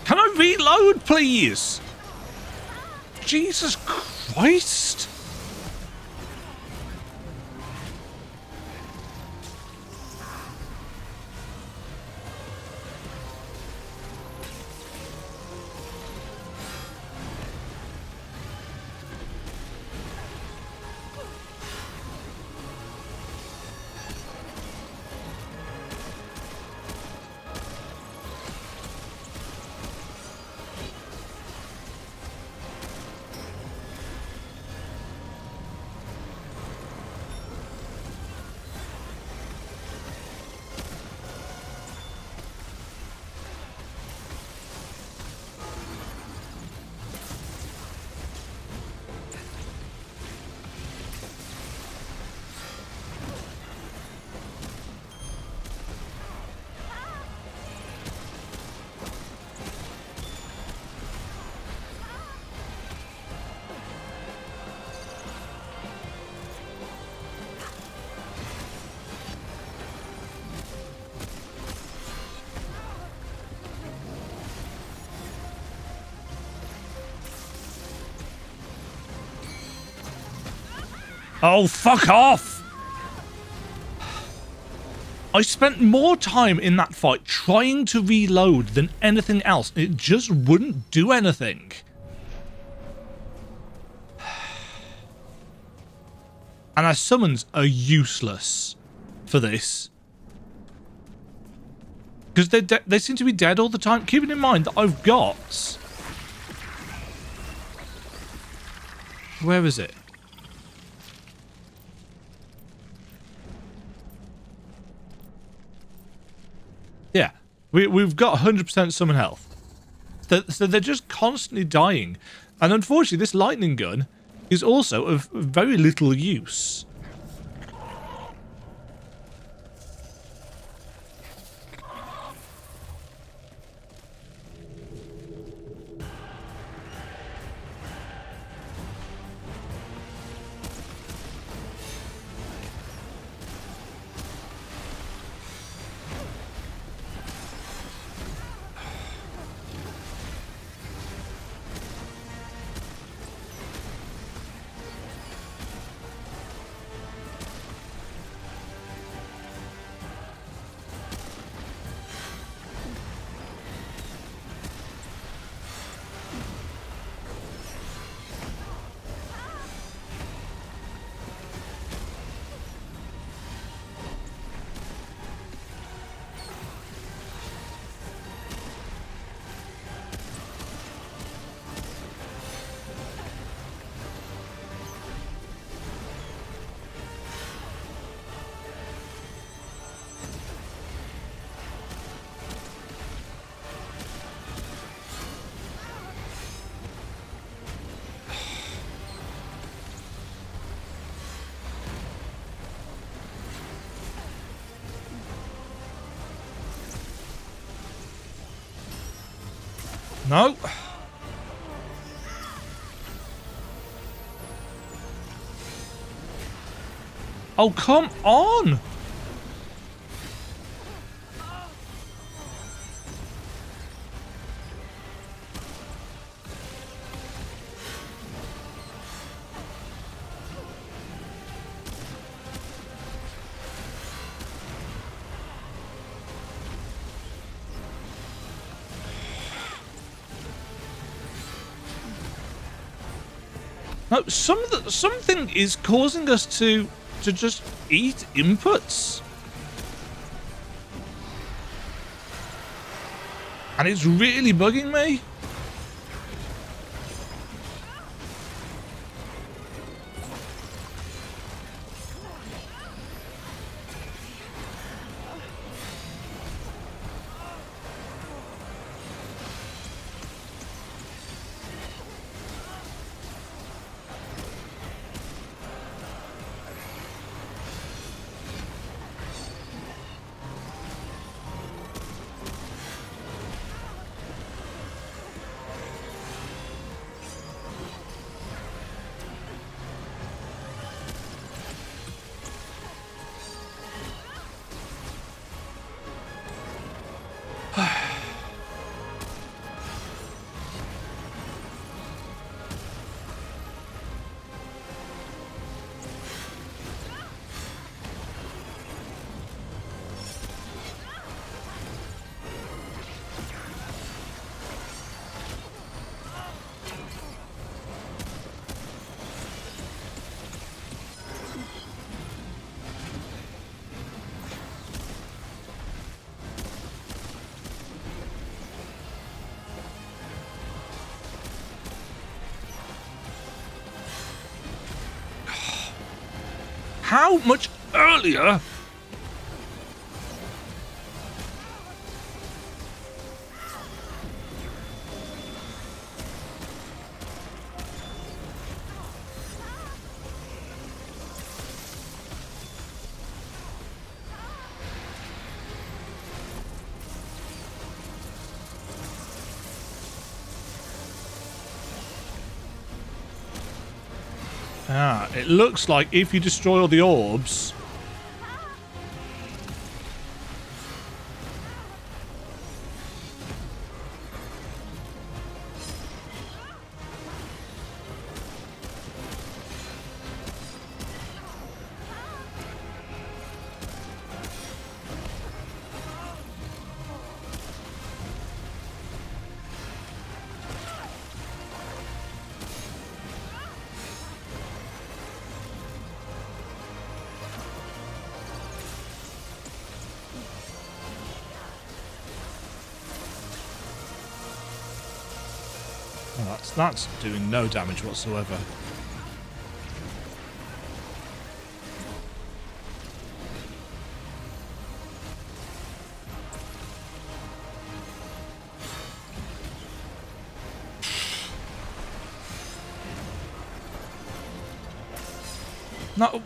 Can I reload, please? Jesus Christ. Oh, fuck off! I spent more time in that fight trying to reload than anything else. It just wouldn't do anything. And our summons are useless for this. Because they seem to be dead all the time. Keeping in mind that I've got... Where is it? Yeah, we've got 100% summon health. So they're just constantly dying. And unfortunately, this lightning gun is also of very little use. No. Oh, come on. No, something is causing us to just eat inputs. And it's really bugging me. How much earlier? Ah, it looks like if you destroy all the orbs... Oh, that's doing no damage whatsoever. No.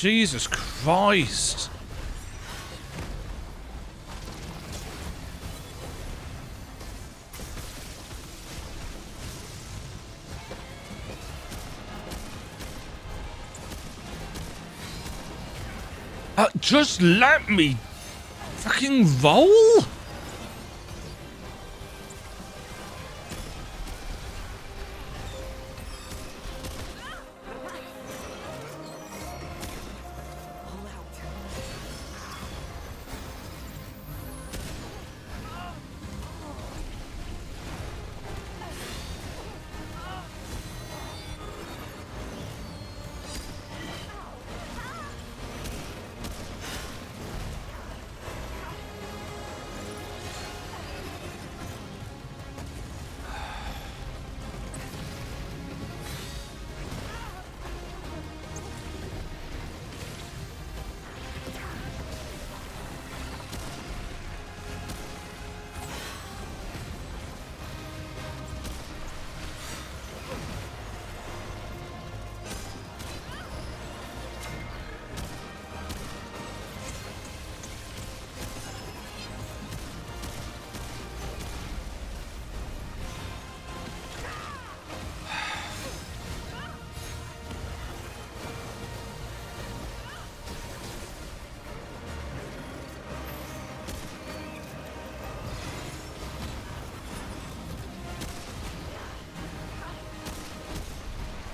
Jesus Christ. Just let me fucking roll.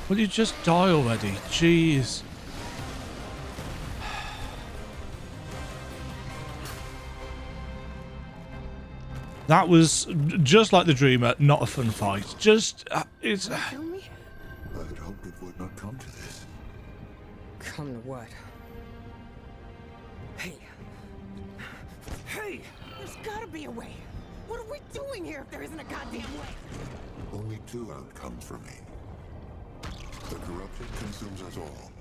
Will you just die already? Jeez. That was just like the Dreamer, not a fun fight. Just, it's... Kill me? I'd hoped it would not come to this. Come to what? Hey. Hey! There's gotta be a way. What are we doing here if there isn't a goddamn way? Only two outcomes remain. The corruption consumes us all.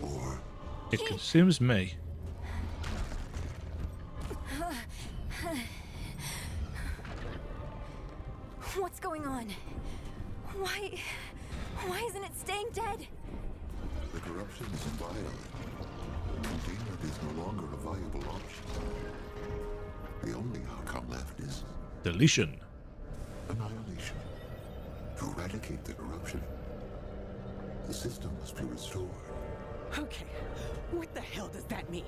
Or It consumes me. What's going on? Why isn't it staying dead? the corruption is violent. Containment is no longer a viable option. The only outcome left is Deletion. annihilation. To eradicate the corruption, the system must be restored. Okay, what the hell does that mean?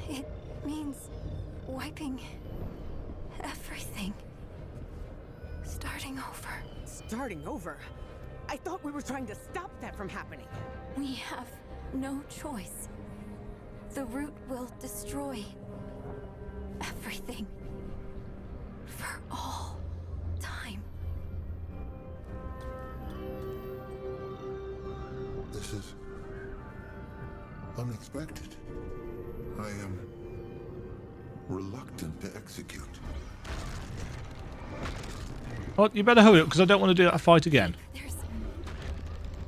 It means wiping everything. Starting over. Starting over? I thought we were trying to stop that from happening. We have no choice. The root will destroy everything. For all time. This is unexpected. I am reluctant to execute. Oh, you better hurry up because I don't want to do that fight again. There's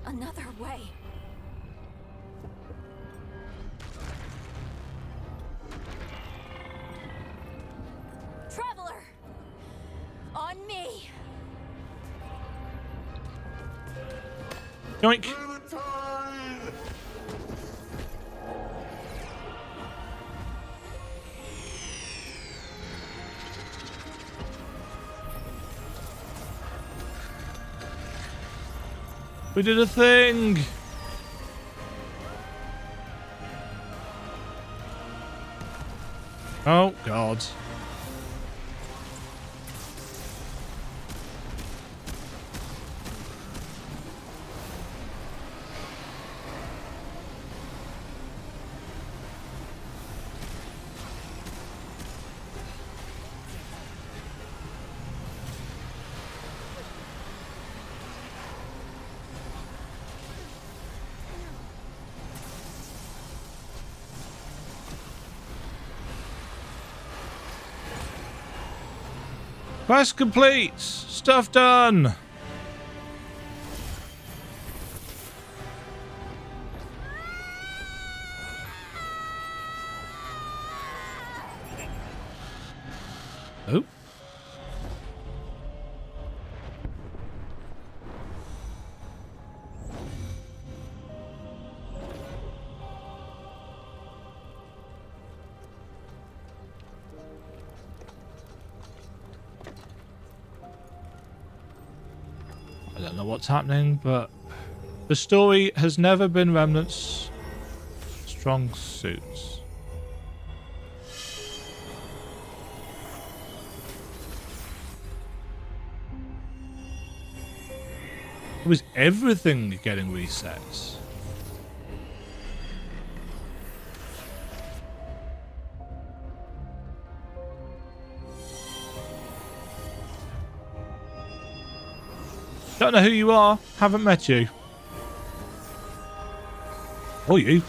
another way. Traveler! On me! Yoink. We did a thing! Oh, God. Quest complete! Stuff done! Oh. don't know what's happening, but the story has never been Remnant's strong suits. Was everything getting reset? Don't know who you are. Haven't met you. Or you.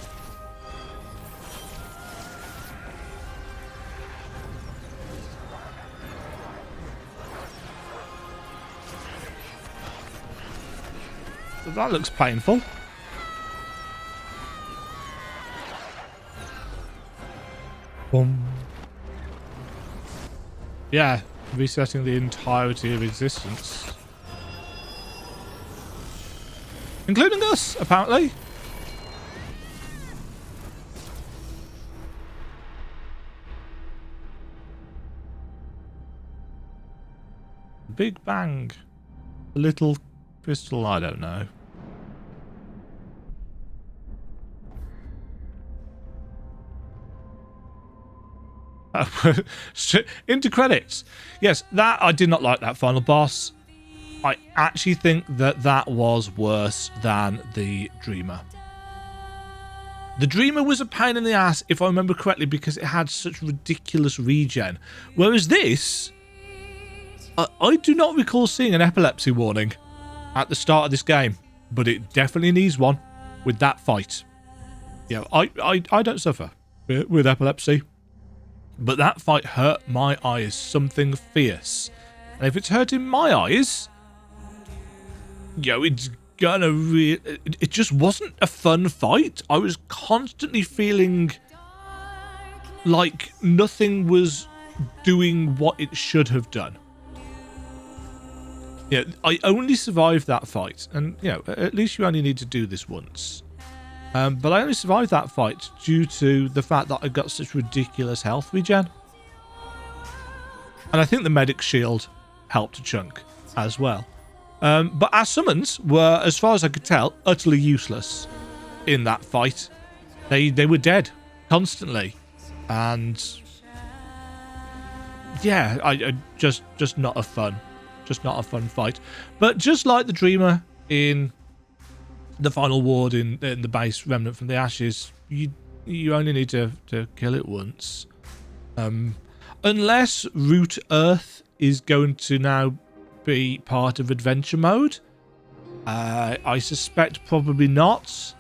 That looks painful. Boom. Yeah, resetting the entirety of existence. Including us, apparently. Big Bang. A little crystal, I don't know. Into credits. Yes, that I did not like that final boss. I actually think that that was worse than the Dreamer. The Dreamer was a pain in the ass, if I remember correctly, because it had such ridiculous regen. Whereas this, I do not recall seeing an epilepsy warning at the start of this game, but it definitely needs one with that fight. Yeah, I don't suffer with epilepsy, but that fight hurt my eyes something fierce. And if it's hurting my eyes, it's gonna it just wasn't a fun fight. I was constantly feeling like nothing was doing what it should have done. Yeah, I only survived that fight, and at least you only need to do this once. But I only survived that fight due to the fact that I got such ridiculous health regen. And I think the medic shield helped a chunk as well. But our summons were, as far as I could tell, utterly useless in that fight. They were dead constantly, and yeah, I just not a fun fight. But just like the Dreamer in the final ward in the base Remnant from the Ashes, you only need to kill it once, unless Root Earth is going to now be part of adventure mode. I suspect probably not.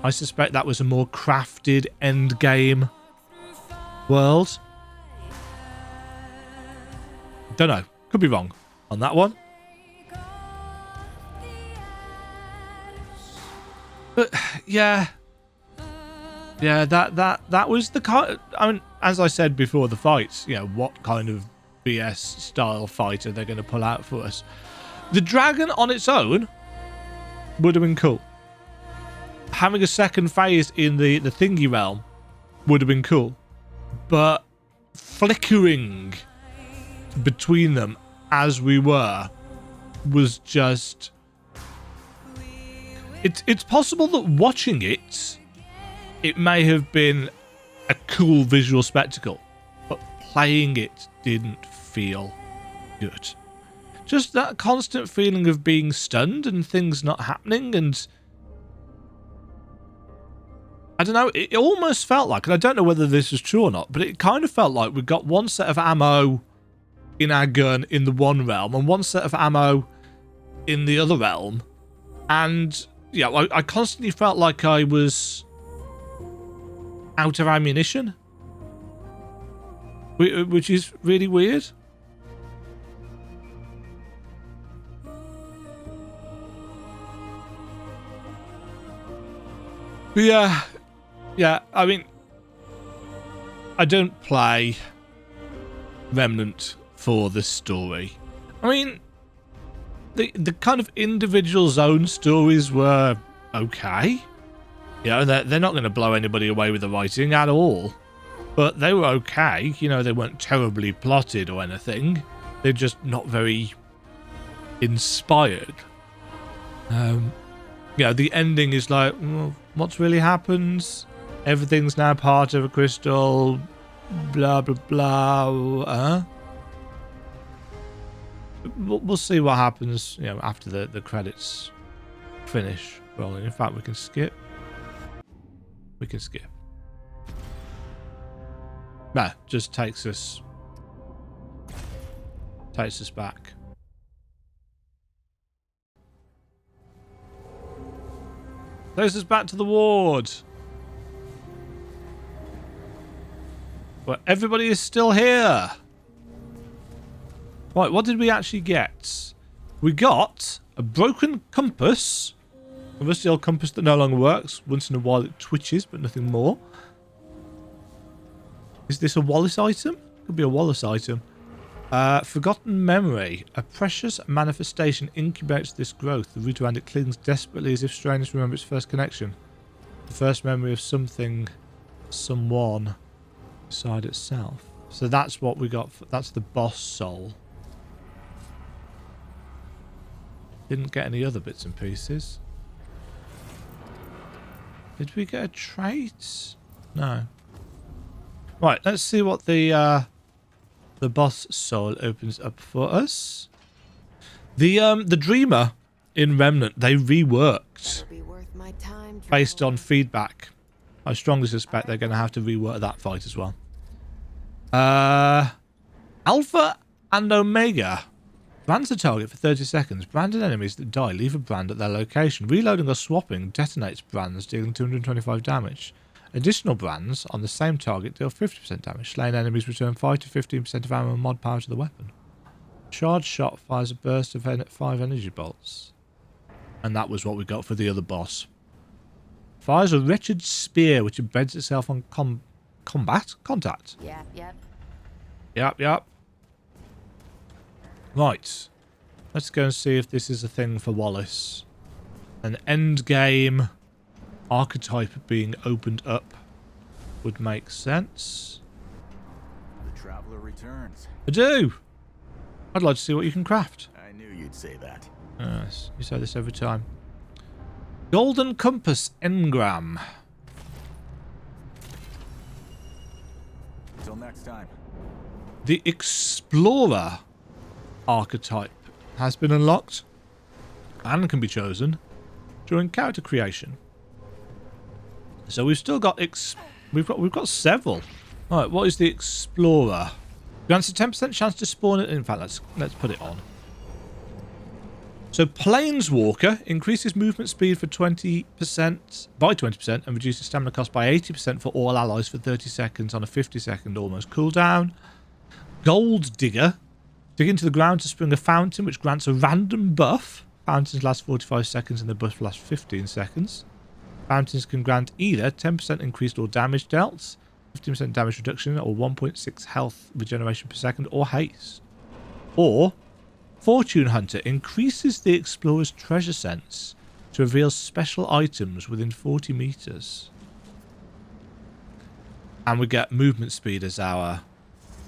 I suspect that was a more crafted end game world. Don't know, could be wrong on that one. But yeah, that was the kind. I mean, as I said before the fights, what kind of BS style fight are they going to pull out for us? The dragon on its own would have been cool. Having a second phase in the thingy realm would have been cool, but flickering between them as we were was just. It's possible that watching it may have been a cool visual spectacle, but playing it didn't feel good. Just that constant feeling of being stunned and things not happening, and I don't know, it almost felt like, and I don't know whether this is true or not, but it kind of felt like we got one set of ammo in our gun in the one realm and one set of ammo in the other realm, and I constantly felt like I was out of ammunition, which is really weird. But yeah, I mean, I don't play Remnant for the story. I mean, the kind of individual zone stories were okay. They're not going to blow anybody away with the writing at all. But they were okay. They weren't terribly plotted or anything. They're just not very inspired. Yeah, the ending is like, well, what's really happened? Everything's now part of a crystal. Blah blah blah. We'll see what happens, you know, after the credits finish rolling. In fact, we can skip. We can skip. Nah, just takes us back. Takes us back to the ward. But everybody is still here. Right, what did we actually get? We got a broken compass. A rusty old compass that no longer works. Once in a while it twitches, but nothing more. Is this a Wallace item? Could be a Wallace item. Forgotten memory. A precious manifestation incubates this growth. The root around it clings desperately as if straining to remember its first connection. The first memory of something, someone, beside itself. So that's what we got. That's the boss soul. Didn't get any other bits and pieces. Did we get a trait? No. Right, let's see what the boss soul opens up for us. The Dreamer in Remnant, they reworked based on feedback. I strongly suspect they're going to have to rework that fight as well. Alpha and Omega. Brands a target for 30 seconds. Branded enemies that die leave a brand at their location. Reloading or swapping detonates brands, dealing 225 damage. Additional brands on the same target deal 50% damage. Slain enemies return 5 to 15% of ammo and mod power to the weapon. Charged shot fires a burst of 5 energy bolts. And that was what we got for the other boss. Fires a wretched spear which embeds itself on contact. Yep. Right. Let's go and see if this is a thing for Wallace. An endgame archetype being opened up would make sense. The traveler returns. I do. I'd like to see what you can craft. I knew you'd say that. Yes, you say this every time. Golden Compass Engram. Until next time. The Explorer archetype has been unlocked and can be chosen during character creation. So we've still got we've got several. All right, what is the Explorer? Grants a 10% chance to spawn it. In fact, let's put it on. So Planeswalker increases movement speed for 20% by 20% and reduces stamina cost by 80% for all allies for 30 seconds on a 50-second almost cooldown. Gold Digger. Dig into the ground to spring a fountain which grants a random buff. Fountains last 45 seconds and the buff lasts 15 seconds. Fountains can grant either 10% increased or damage dealt, 15% damage reduction, or 1.6 health regeneration per second, or haste. Or Fortune Hunter increases the explorer's treasure sense to reveal special items within 40 meters. And we get movement speed as our...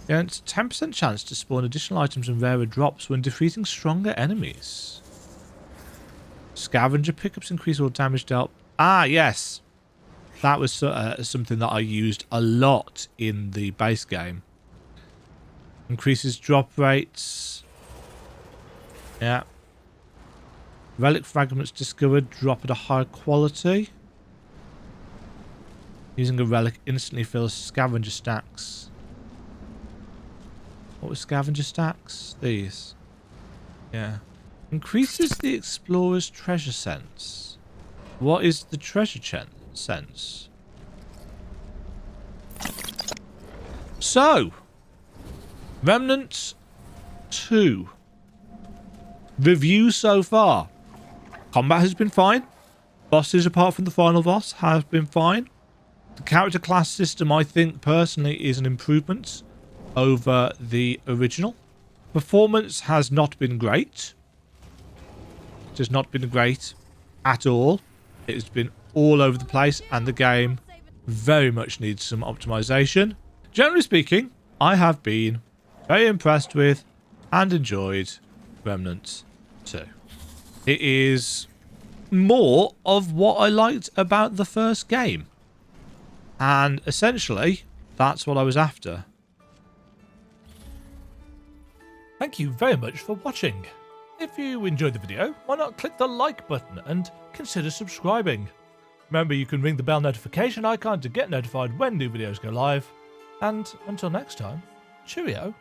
It's 10% chance to spawn additional items and rarer drops when defeating stronger enemies. Scavenger pickups increase all damage dealt. Ah, yes. That was something that I used a lot in the base game. Increases drop rates. Yeah. Relic fragments discovered drop at a higher quality. Using a relic instantly fills scavenger stacks. What was scavenger stacks? These. Yeah. Increases the explorer's treasure sense. What is the treasure sense? So, Remnant 2. Review so far. Combat has been fine. Bosses, apart from the final boss, have been fine. The character class system, I think, personally, is an improvement over the original. Performance has not been great. It has not been great at all. It has been all over the place, and the game very much needs some optimization. Generally speaking, I have been very impressed with and enjoyed Remnant 2. It is more of what I liked about the first game. And essentially, that's what I was after. Thank you very much for watching. If you enjoyed the video, why not click the like button and consider subscribing. Remember, you can ring the bell notification icon to get notified when new videos go live. And until next time, cheerio.